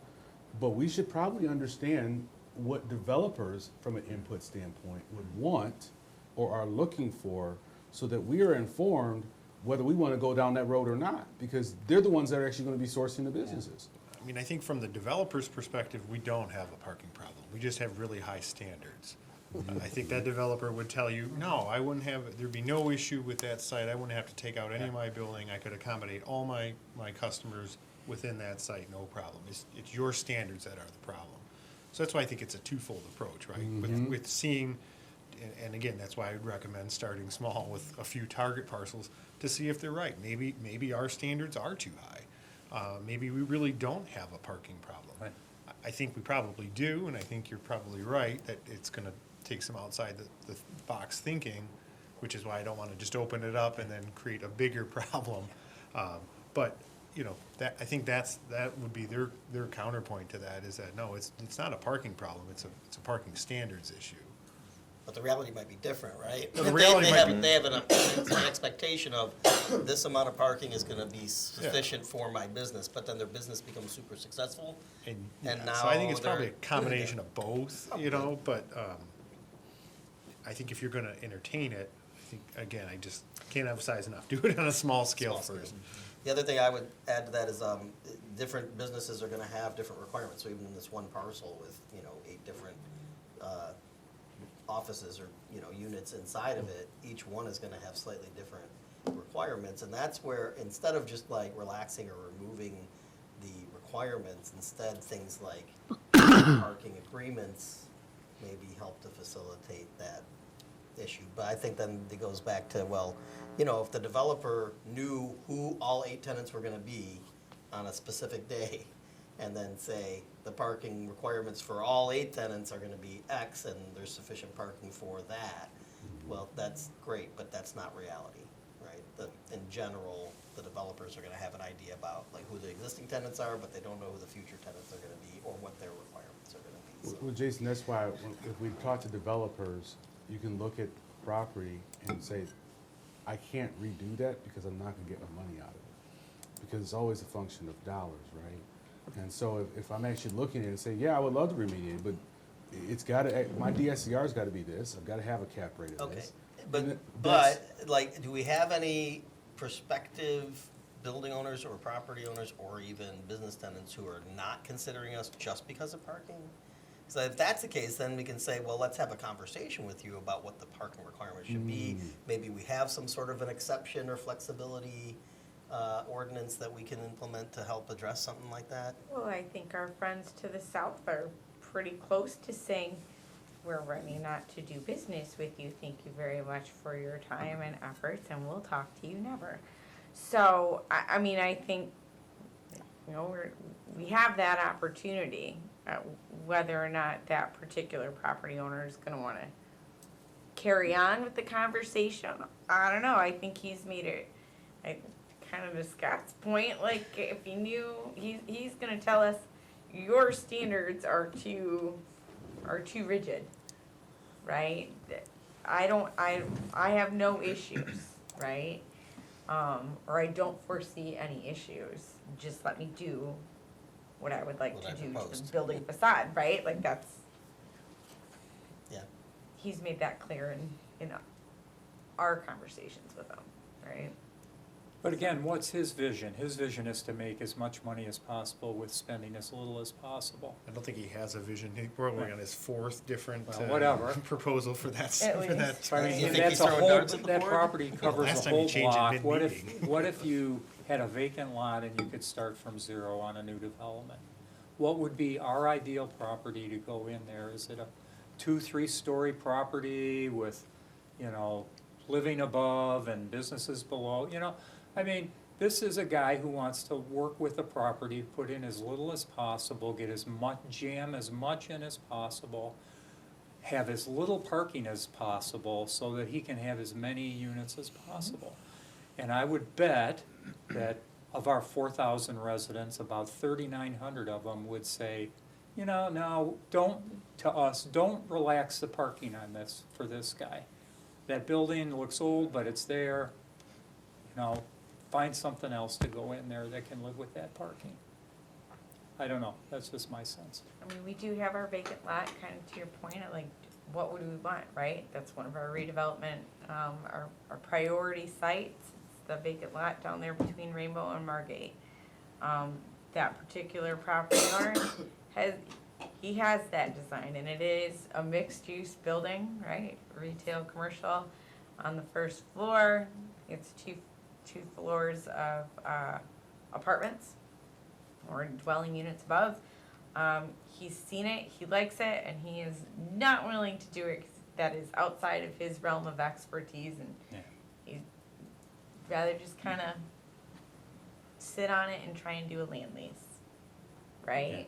But we should probably understand what developers, from an input standpoint, would want or are looking for, so that we are informed whether we want to go down that road or not, because they're the ones that are actually going to be sourcing the businesses. I mean, I think from the developer's perspective, we don't have a parking problem. We just have really high standards. I think that developer would tell you, no, I wouldn't have, there'd be no issue with that site. I wouldn't have to take out any of my building. I could accommodate all my customers within that site, no problem. It's your standards that are the problem. So that's why I think it's a twofold approach, right? With seeing, and again, that's why I would recommend starting small with a few target parcels to see if they're right. Maybe our standards are too high. Maybe we really don't have a parking problem. Right. I think we probably do, and I think you're probably right that it's gonna take some outside the box thinking, which is why I don't wanna just open it up and then create a bigger problem. But, you know, that, I think that would be their counterpoint to that, is that, no, it's not a parking problem, it's a parking standards issue. But the reality might be different, right? No, the reality might be- They have an expectation of this amount of parking is gonna be sufficient for my business, but then their business becomes super successful. And So now I think it's probably a they're- combination of both, you know, but, I think if you're gonna entertain it, I think, again, I just can't emphasize enough, do it on a small scale Small scale. first. The other thing I would add to that is, different businesses are gonna have different requirements, so even in this one parcel with, 8 different, offices or, units inside of it, each one is gonna have slightly different requirements, and that's where, instead of just like relaxing or removing the requirements, instead things like parking agreements maybe help to facilitate that issue. But I think then it goes back to, well, if the developer knew who all 8 tenants were gonna be on a specific day, and then say the parking requirements for all 8 tenants are gonna be X, and there's sufficient parking for that, well, that's great, but that's not reality, right? In general, the developers are gonna have an idea about like who the existing tenants are, but they don't know who the future tenants are gonna be or what their requirements are gonna be. So- Well, Jason, that's why if we talk to developers, you can look at property and say, I can't redo that because I'm not gonna get my money out of it. Because it's always a function of dollars, right? And so if I'm actually looking at it and say, yeah, I would love to remediate, but it's gotta, my DSCR's gotta be this, I've gotta have a cap rate of Okay, this. but, And that's- like, do we have any prospective building owners or property owners or even business tenants who are not considering us just because of parking? So if that's the case, then we can say, well, let's have a conversation with you about what the parking requirements should be. Maybe we have some sort of an exception or flexibility ordinance that we can implement to help address something like that. Well, I think our friends to the south are pretty close to saying, we're ready not to do business with you. Thank you very much for your time and efforts, and we'll talk to you never. So, I mean, I think, we have that opportunity. Whether or not that particular property owner is gonna wanna carry on with the conversation, I don't know. I think he's made it, kind of to Scott's point, like, if he knew, he's gonna tell us, your standards are too rigid, right? I have no issues, right? Or I don't foresee any issues, just let me do what I would like What to I do to the proposed. building facade, right? Like that's, Yeah. he's made that clear in our conversations with him, right? But again, what's his vision? His vision is to make as much money as possible with spending as little as possible. I don't think he has a vision. We're only on his 4th different Well, whatever. proproposal for that. At For that. least. But I You mean, think that's he's a throwing whole, darts at the that board? property covers last a time you whole changed it block. mid-meeting. What if you had a vacant lot and you could start from 0 on a new development? What would be our ideal property to go in there? Is it a 2-3-story property with, living above and businesses below? I mean, This is a guy who wants to work with the property, put in as little as possible, get as much, jam as much in as possible, have as little parking as possible so that he can have as many units as possible. And I would bet that of our 4,000 residents, about 3,900 of them would say, you know, no, don't relax the parking on this, for this guy. That building looks old, but it's there, you know, find something else to go in there that can live with that parking. I don't know, that's just my sense. I mean, we do have our vacant lot, kind of to your point, of like, what would we want, right? That's one of our redevelopment, our priority sites, it's the vacant lot down there between Rainbow and Margate. That particular property owner he has that design, and it is a mixed-use building, right? Retail, commercial, on the first floor, it's two floors of, apartments, or dwelling units above. He's seen it, he likes it, and he is not willing to do it 'cause that is outside of his realm of expertise, and Yeah. he'd rather just kind of sit on it and try and do a land lease, right?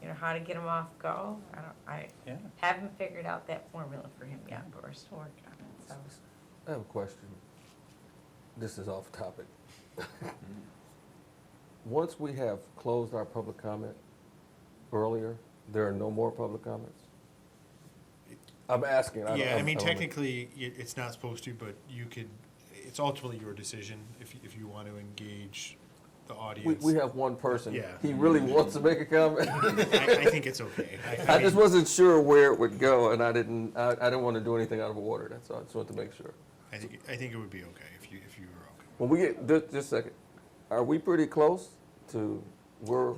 You know, how to get him off go, I Yeah. haven't figured out that formula for him yet, but we're still working on it, so. I have a question. This is off topic. Once we have closed our public comment earlier, there are no more public comments? I'm asking. Yeah, I mean, don't- technically, it's not supposed to, but you could, it's ultimately your decision if you want to engage the audience. We have one person. Yeah. He really wants to make a comment. I think it's okay. I just wasn't sure where it would go, and I didn't want to do anything out of order, that's all. I just wanted to make sure. I think it would be okay if you were okay. When we get, just a second, are we pretty close to where?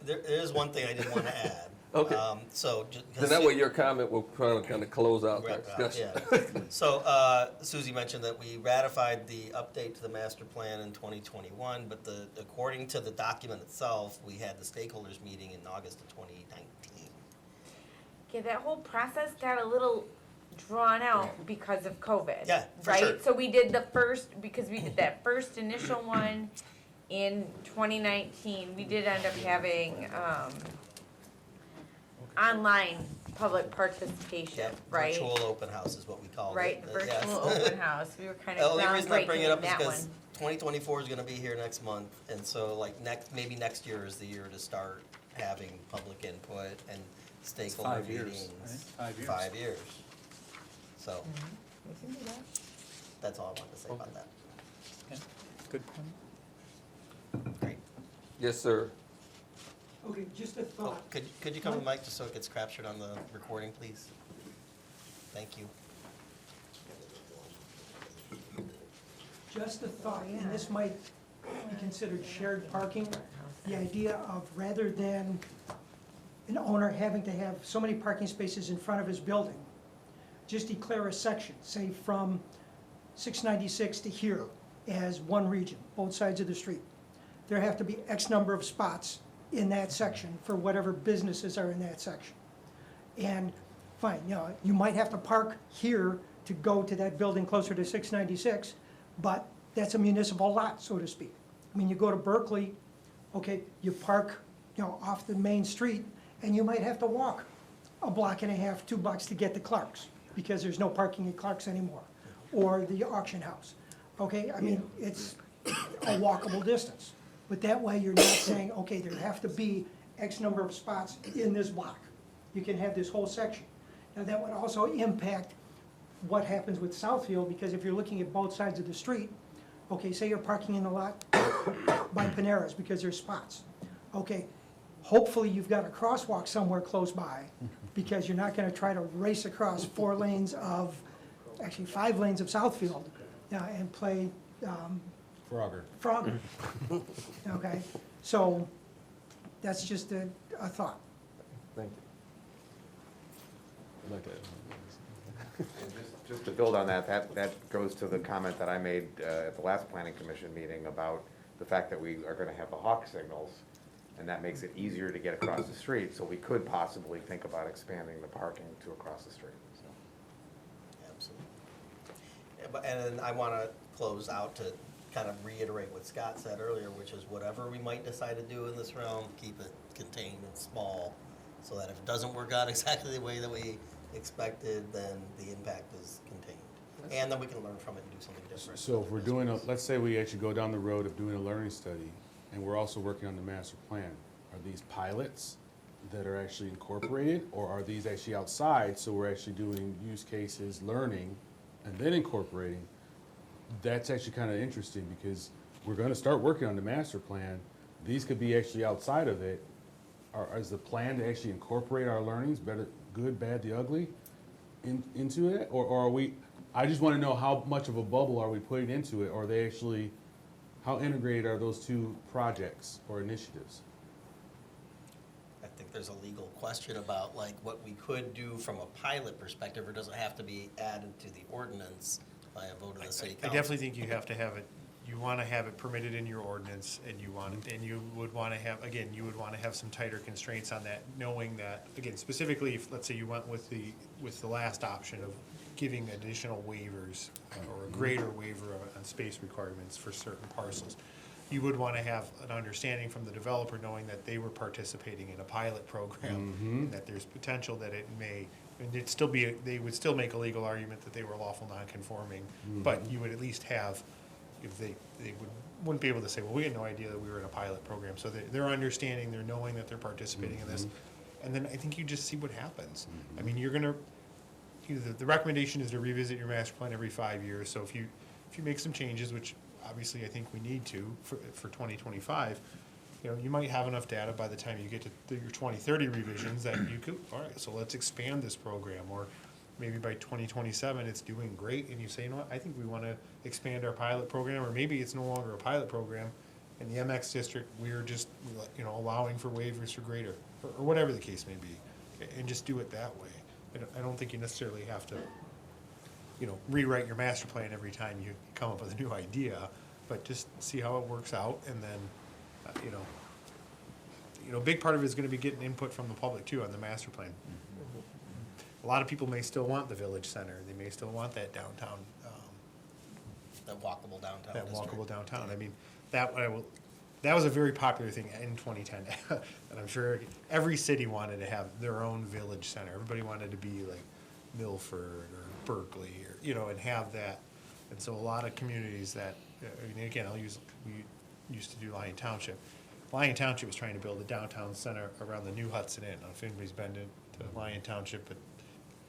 There is one thing I did want to add. Okay. So. Then that way your comment will probably kind of close out that discussion. Yeah. So, Susie mentioned that we ratified the update to the master plan in 2021, but according to the document itself, we had the stakeholders meeting in August of 2019. Yeah, that whole process got a little drawn out because of COVID. Yeah, for right? sure. So we did because we did that first initial one in 2019. We did end up having online public participation, right? Virtual open house is what we call it. Right, the Yes. virtual open house. We were kind The of only reason I bring it groundbreaking up in is that because one. 2024 is going to be here next month, and so like maybe next year is the year to start having public input and stakeholder 5 years, meetings. right? 5 years. 5 years. So We can do that. that's all I wanted to say about that. Yeah. Good point. Great. Yes, sir. Okay, just a Oh, thought. could you come to the mic just so it gets captured on the recording, please? Thank you. Just a thought, and this might be considered shared parking. The idea of rather than an owner having to have so many parking spaces in front of his building, just declare a section, say from 696 to here as one region, both sides of the street. There have to be X number of spots in that section for whatever businesses are in that section. And fine, you know, you might have to park here to go to that building closer to 696, but that's a municipal lot, so to speak. I mean, you go to Berkeley, okay, you park, you know, off the main street, and you might have to walk a block and a half, 2 blocks to get to Clark's, because there's no parking at Clark's anymore, or the auction house. Okay, I mean, it's a walkable distance. But that way, you're not saying, okay, there have to be X number of spots in this block. You can have this whole section. Now, that would also impact what happens with Southfield, because if you're looking at both sides of the street, okay, say you're parking in the lot by Panera's because there's spots. Okay, hopefully you've got a crosswalk somewhere close by, because you're not gonna try to race across 4 lanes of, actually 5 lanes of Southfield, and play, Frogger. Okay, so that's just a thought. Thank you. And just to build on that goes to the comment that I made at the last planning commission meeting about the fact that we are gonna have the hawk signals, and that makes it easier to get across the street, so we could possibly think about expanding the parking to across the street, so. Absolutely. And I want to close out to kind of reiterate what Scott said earlier, which is whatever we might decide to do in this realm, keep it contained and small, so that if it doesn't work out exactly the way that we expected, then the impact is contained. And then we can learn from it and do something different. So if we're doing, let's say we actually go down the road of doing a learning study, and we're also working on the master plan, are these pilots that are actually incorporated, or are these actually outside, so we're actually doing use cases, learning, and then incorporating? That's actually kind of interesting, because we're gonna start working on the master plan. These could be actually outside of it. Is the plan to actually incorporate our learnings, better, good, bad, the ugly, into it? Or are we, I just wanna know how much of a bubble are we putting into it, or are they actually, how integrated are those two projects or initiatives? I think there's a legal question about like what we could do from a pilot perspective, or does it have to be added to the ordinance by a vote of the city I council? definitely think you have to have it, you want to have it permitted in your ordinance, and you want, and you would want to have, again, you would want to have some tighter constraints on that, knowing that, again, specifically, if, let's say you went with the last option of giving additional waivers, or a greater waiver on space requirements for certain parcels, you would want to have an understanding from the developer, knowing that they were participating in a pilot program, and that there's potential that it may, and it'd still be, they would still make a legal argument that they were lawful non-conforming, but you would at least have, if they wouldn't be able to say, well, we had no idea that we were in a pilot program, so they're understanding, they're knowing that they're participating in this, and then I think you just see what happens. I mean, you're gonna, the recommendation is to revisit your master plan every 5 years, so if you make some changes, which obviously I think we need to for 2025, you might have enough data by the time you get to your 2030 revisions that you could, all right, so let's expand this program, or maybe by 2027 it's doing great, and you say, you know what, I think we want to expand our pilot program, or maybe it's no longer a pilot program. In the MX district, we're just, allowing for waivers for greater, or whatever the case may be, and just do it that way. I don't think you necessarily have to, rewrite your master plan every time you come up with a new idea, but just see how it works out, and then, a big part of it is going to be getting input from the public too on the master plan. A lot of people may still want the village center, they may still want that downtown, That walkable downtown that district. walkable downtown. I mean, that was a very popular thing in 2010, and I'm sure every city wanted to have their own village center. Everybody wanted to be like Milford or Berkeley, or, and have that. And so a lot of communities that, again, we used to do Lyon Township. Lyon Township was trying to build a downtown center around the new Hudson Inn. I don't know if anybody's been to Lyon Township, but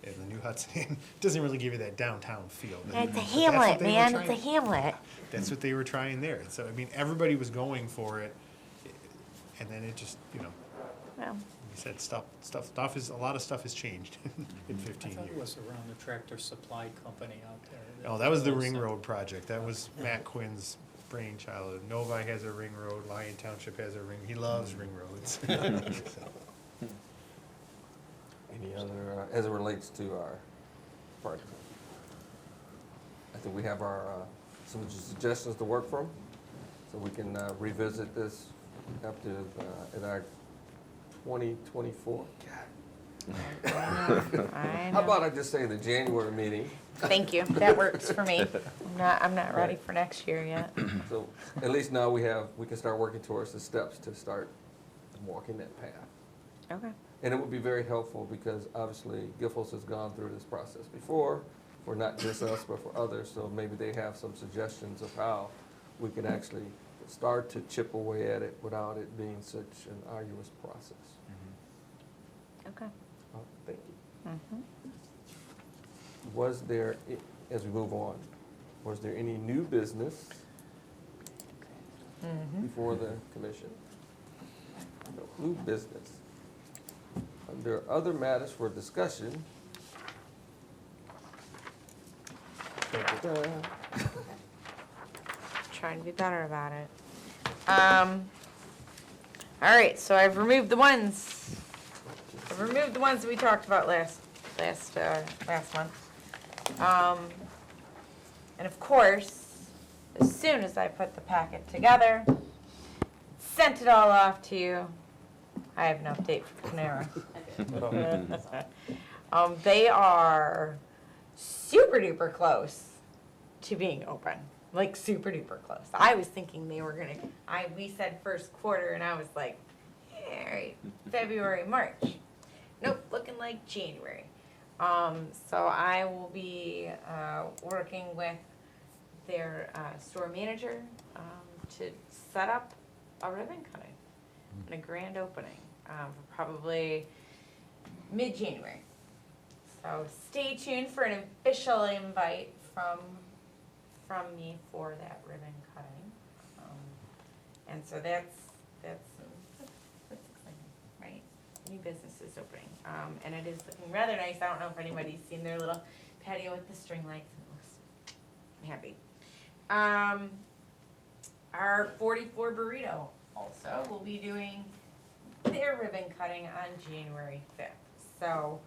the new Hudson Inn doesn't really give you that downtown feel. It's a But hamlet, that's what they were man, trying- it's a hamlet. That's what they were trying there. So, I mean, everybody was going for it, and then it just, Well, you said a lot of stuff has changed in I 15 thought it years. was around the Tractor Supply Company out there. Oh, that was the Ring Road project. That was Matt Quinn's brainchild. Novi has a ring road, Lyon Township has a ring, he loves ring roads. Any other, as it relates to our part? I think we have our, some suggestions to work from, so we can revisit this up to, at our 2024. I How know. about I just say the January meeting? Thank you, that works for me. I'm not ready for next year yet. So at least now we can start working towards the steps to start walking that path. Okay. And it would be very helpful because obviously Giffords has gone through this process before, for not just us, but for others. So maybe they have some suggestions of how we can actually start to chip away at it without it being such an arduous process. Okay. Thank you. Was there, as we move on, was there any new business before the commission? No, new business. Under other matters for discussion. Trying to be better about it. All right, so I've removed the ones that we talked about last month. And of course, as soon as I put the packet together, sent it all off to you, I have an update for Panera. They are super duper close to being open, like super duper close. I was thinking they were gonna, we said first quarter and I was like, yeah, all right, February, March. Nope, looking like January. So I will be working with their store manager to set up a ribbon cutting and a grand opening for probably mid-January. So stay tuned for an official invite from me for that ribbon cutting. And so that's exciting, right? New business is opening, and it is looking rather nice. I don't know if anybody's seen their little patio with the string lights. It looks happy. Our 44 Burrito also will be doing their ribbon cutting on January 5th. So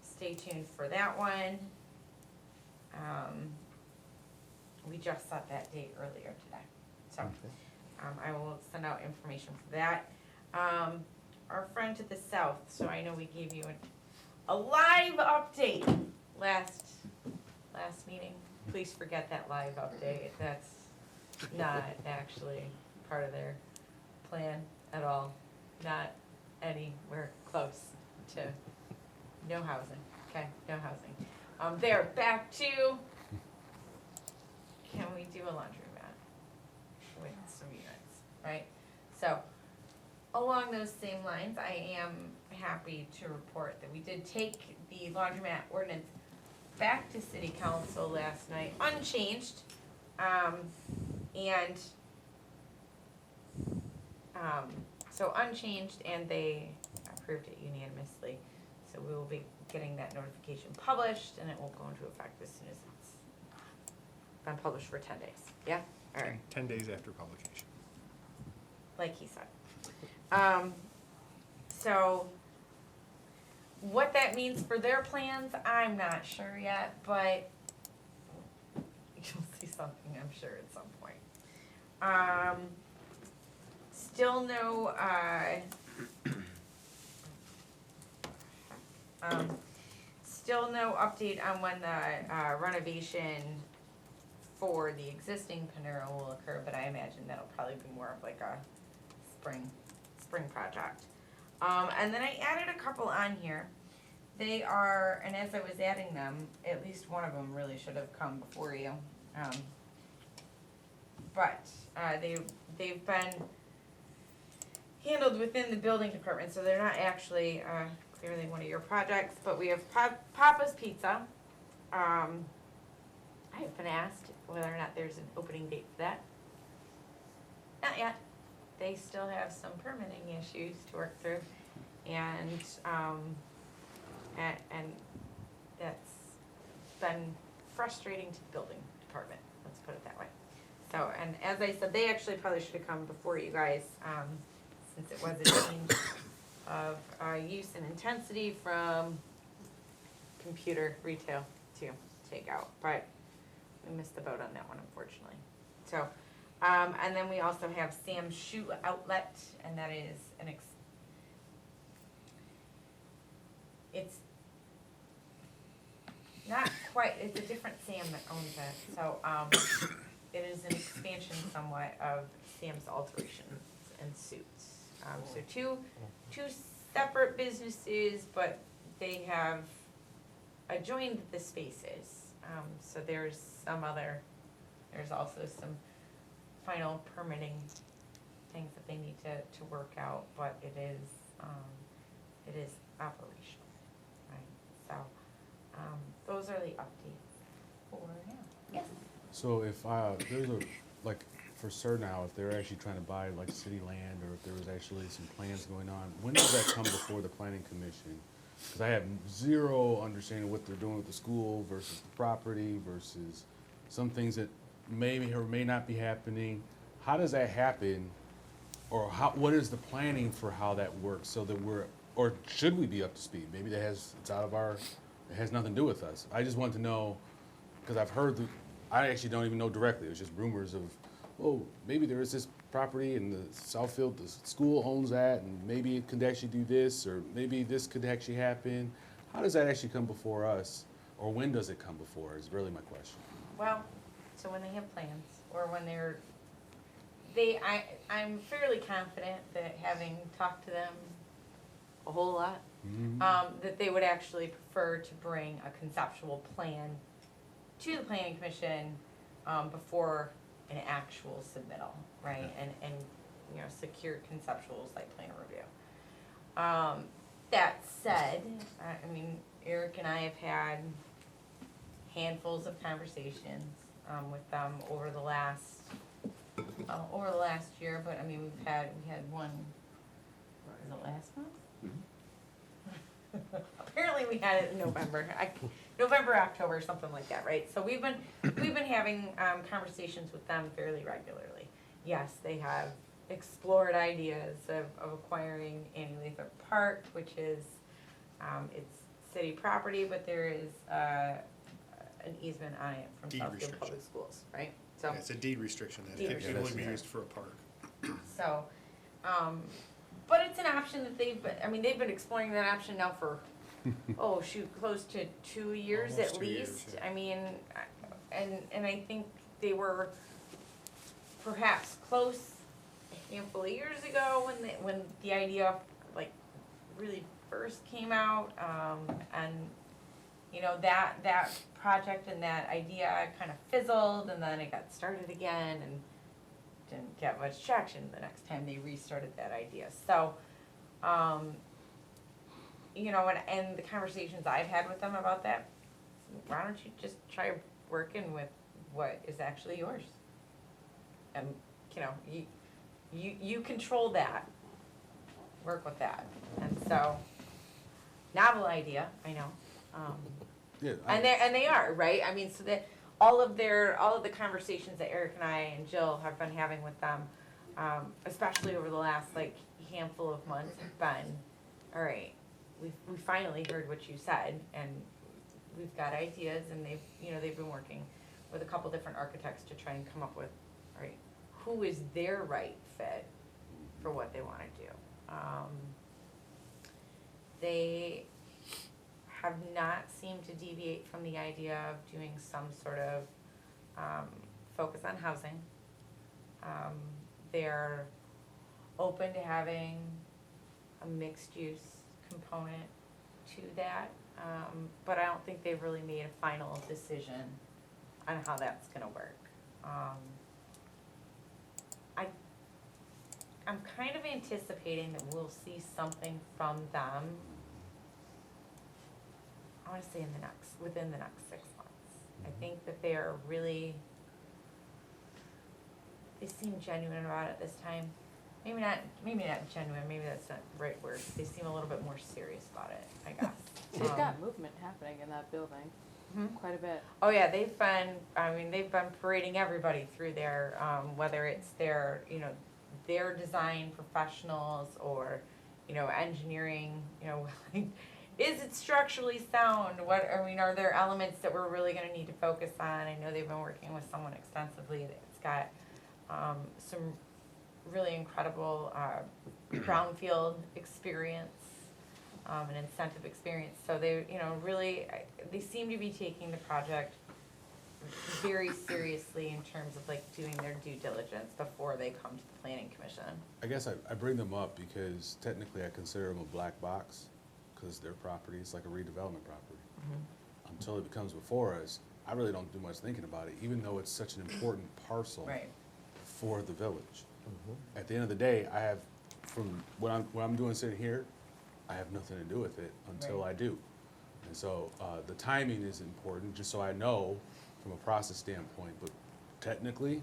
stay tuned for that one. We just set that date earlier today. So I will send out information for that. Our friend to the south, so I know we gave you a live update last meeting. Please forget that live update. That's not actually part of their plan at all. Not anywhere close to no housing. Okay, no housing. They're back to, can we do a laundromat with some units, right? So along those same lines, I am happy to report that we did take the laundromat ordinance back to city council last night, unchanged, so unchanged, and they approved it unanimously. So we will be getting that notification published, and it will go into effect as soon as it's been published for 10 days. Yeah? All right. 10 days after publication. Like he said. So what that means for their plans, I'm not sure yet, but you'll see something, I'm sure, at some point. Still no, still no update on when the renovation for the existing Panera will occur, but I imagine that'll probably be more of like a spring project. And then I added a couple on here. They are, and as I was adding them, at least one of them really should have come before you. But they've been handled within the building department, so they're not actually clearly one of your projects. But we have Papa's Pizza. I have been asked whether or not there's an opening date for that. Not yet. They still have some permitting issues to work through, and that's been frustrating to the building department. Let's put it that way. So, and as I said, they actually probably should have come before you guys, since it was a change of use and intensity from computer retail to takeout, but we missed the boat on that one, unfortunately. So. And then we also have Sam's Shoe Outlet, and that is it's not quite, it's a different Sam that owns it. So, it is an expansion somewhat of Sam's Alterations and Suits. So two separate businesses, but they have adjoined the spaces. So there's also some final permitting things that they need to work out, but it is operational, right? So, those are the updates for now. Yes? So if there's like, for certain now, if they're actually trying to buy like city land, or if there was actually some plans going on, when does that come before the planning commission? Because I have zero understanding what they're doing with the school versus the property versus some things that may or may not be happening. How does that happen, or what is the planning for how that works, so that or should we be up to speed? Maybe it has nothing to do with us. I just want to know, because I've heard I actually don't even know directly. It was just rumors of, oh, maybe there is this property in the Southfield, the school owns that, and maybe it could actually do this, or maybe this could actually happen. How does that actually come before us? Or when does it come before is really my question. Well, so when they have plans, or when I'm fairly confident that having talked to them a whole lot, that they would actually prefer to bring a conceptual plan to the planning commission, before an actual submittal, right? And, you know, secure conceptual site plan review. That said, I mean, Eric and I have had handfuls of conversations, with them over the last year, but I mean, we had one, was it last month? Apparently we had it in November, November, October, something like that, right? So we've been having, conversations with them fairly regularly. Yes, they have explored ideas of acquiring Annie Lathrup Park, which is, it's city property, but there is, an easement on it from Deed Southfield restriction. Public Schools, right? So. Yeah, it's a deed restriction that Deed it can only be restriction. used for a park. So, but it's an option that they've been exploring that option now for, oh shoot, close to 2 years Almost at 2 years, least. yeah. I mean, and I think they were perhaps close a handful of years ago when the idea like really first came out, and you know, that project and that idea kind of fizzled, and then it got started again and didn't get much traction the next time they restarted that idea. So, you know, and the conversations I've had with them about that, why don't you just try working with what is actually yours? And, you know, you control that, work with that. And so, novel idea, I know. Yeah, And they are, right? I mean, so that all of the conversations that Eric and I and Jill have been having with them, especially over the last like handful of months, have been, all right, we finally heard what you said, and we've got ideas, and they've been working with a couple different architects to try and come up with, all right, who is their right fit for what they want to do. They have not seemed to deviate from the idea of doing some sort of focus on housing. They're open to having a mixed-use component to that, but I don't think they've really made a final decision on how that's gonna work. I'm kind of anticipating that we'll see something from them, I wanna say within the next 6 months. I think that they are really, they seem genuine about it this time. Maybe not genuine, maybe that's not the right word. They seem a little bit more serious about it, I guess. They've got movement happening in that building, quite a bit. Oh yeah, they've been parading everybody through there, whether it's their design professionals or, engineering, like, is it structurally sound? Are there elements that we're really gonna need to focus on? I know they've been working with someone extensively that's got, some really incredible, brownfield experience, and incentive experience. So they, they seem to be taking the project very seriously in terms of like doing their due diligence before they come to the planning commission. I guess I bring them up because technically I consider them a black box, because their property is like a redevelopment property. Until it becomes before us, I really don't do much thinking about it, even though it's such an important parcel Right. for the village. At the end of the day, I have, from what I'm doing sitting here, I have nothing to do with it until Right. I do. And so the timing is important, just so I know from a process standpoint, but technically,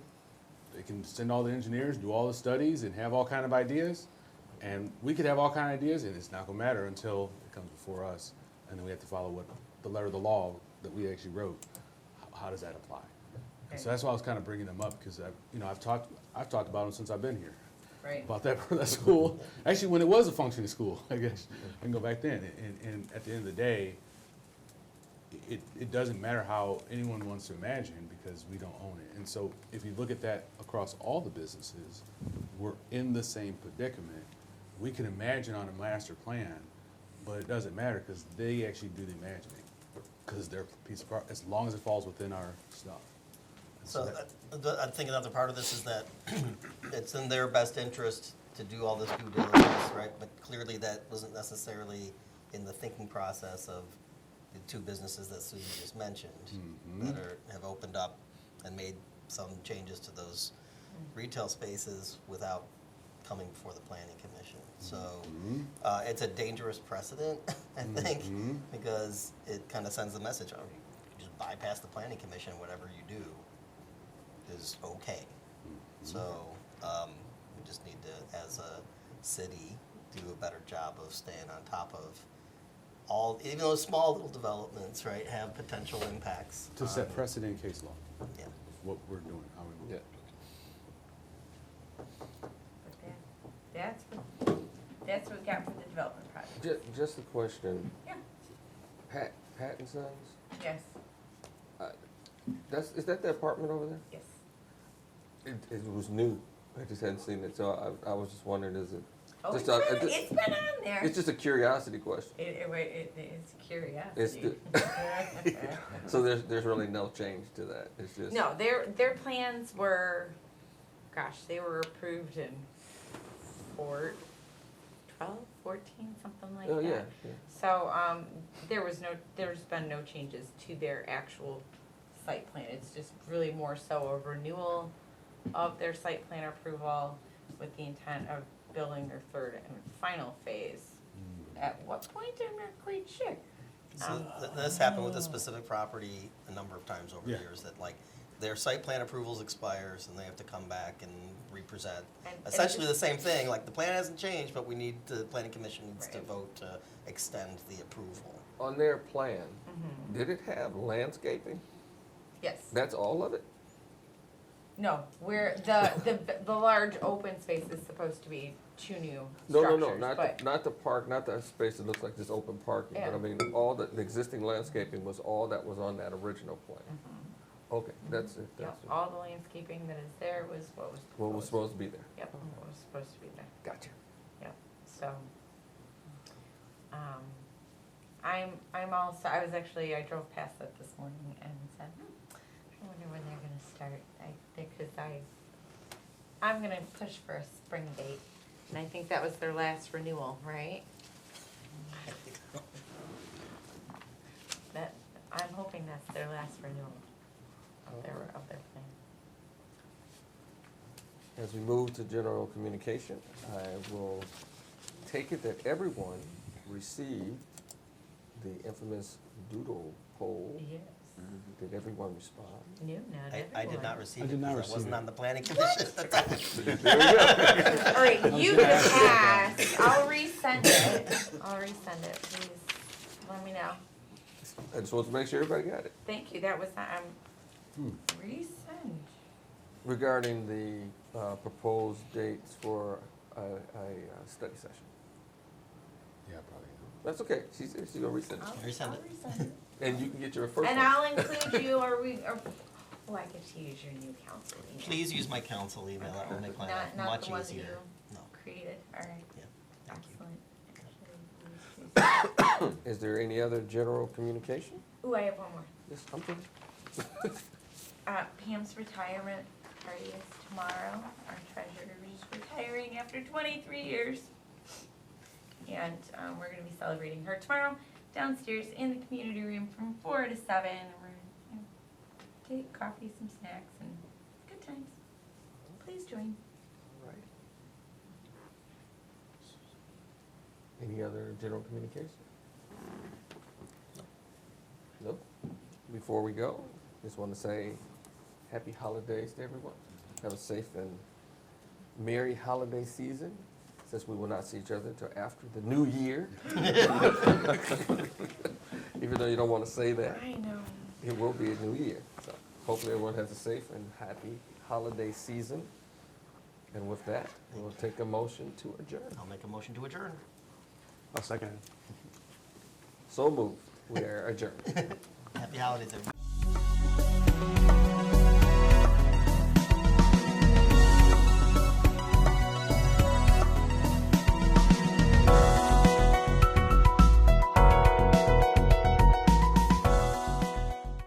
they can send all the engineers, do all the studies, and have all kind of ideas, and we could have all kind of ideas, and it's not gonna matter until it comes before us, and then we have to follow what the letter of the law that we actually wrote. How does that apply? And so that's why I was kind of bringing them up, because I've talked about them since I've been here. Right. About that school, actually when it was a functioning school, I guess, I can go back then, and at the end of the day, it doesn't matter how anyone wants to imagine, because we don't own it. And so if you look at that across all the businesses, we're in the same predicament. We can imagine on a master plan, but it doesn't matter, because they actually do the imagining. because it's their piece of art, as long as it falls within our stuff. So I think another part of this is that it's in their best interest to do all this due diligence, right? But clearly that wasn't necessarily in the thinking process of the two businesses that Susan just mentioned that have opened up and made some changes to those retail spaces without coming before the planning commission. So it's a dangerous precedent, I think, because it kind of sends the message, oh, you just bypass the planning commission, whatever you do is okay. So we just need to, as a city, do a better job of staying on top of all, even those small little developments, right, have potential impacts. To set precedent in case law, Yeah. what we're doing, how we move. But that's what we got for the development project. Just a question, Yeah, Pat and Sons, yes, is that the apartment over there? yes. It was new, I just hadn't seen it, so I was just wondering, is it? Oh, just it's been on there. It's just a curiosity question. It's curiosity. So there's really no change to that, it's just. No, their plans were, gosh, they were approved in 12, 14, something like that. Oh, yeah, yeah. So, there's been no changes to their actual site plan. It's just really more so a renewal of their site plan approval with the intent of building their third and final phase. At what point, I'm not quite sure. So this happened with a specific property a number of times over the years, that like their site plan approvals expires and they have to come back and represent And essentially the same thing, like the plan hasn't changed, but we need, the planning commission needs to Right. vote to extend the approval. On their plan, did it have landscaping? Yes. That's all of it? No, where the large open space is supposed to be two new No, structures, not but not the park, not the space that looks like just open parking, but I Yeah. mean, all the existing landscaping was all that was on that original plan. Okay, that's it, yeah, that's it. all the landscaping that is there was what was proposed. What was supposed to be there? Yep, what was supposed to be there. Gotcha. Yep, so, I'm also, I drove past it this morning and said, I wonder when they're gonna start, I'm gonna push for a spring date, and I think that was their last renewal, right? I'm hoping that's their last renewal of their plan. As we move to general communication, I will take it that everyone received the infamous doodle poll. Yes. Did everyone respond? No, not I did not everyone. receive I it did not because I receive wasn't it. on the planning commission at the time. All right, you can pass. I'll resend it. Please let me know. I just want to make sure everybody got it. Thank you. That was not, resend. Regarding the proposed dates for a study session. Yeah, probably. That's okay, she's gonna resend it. Resend it. I'll resend it. And you can get your first And one. I'll include you, I get to use your new council email. Please use my council email, that will make my life Not much the one that easier. you No, created, all right. yeah, thank you. Excellent. Is there any other general communication? Ooh, I have one more. Yes, I'm finished. Pam's retirement party is tomorrow. Our treasurer is retiring after 23 years. And we're going to be celebrating her tomorrow downstairs in the community room from 4 to 7. And we're going to take coffee, some snacks, and good times. Please join. Right. Any other general communication? No? Before we go, just want to say happy holidays to everyone. Have a safe and merry holiday season, since we will not see each other until after the new year. Even though you don't want to say that, I know. it will be a new year. So hopefully everyone has a safe and happy holiday season. And with that, we'll take a motion to adjourn. I'll make a motion to adjourn. I'll second. So moved. We are adjourned. Happy holidays, everybody.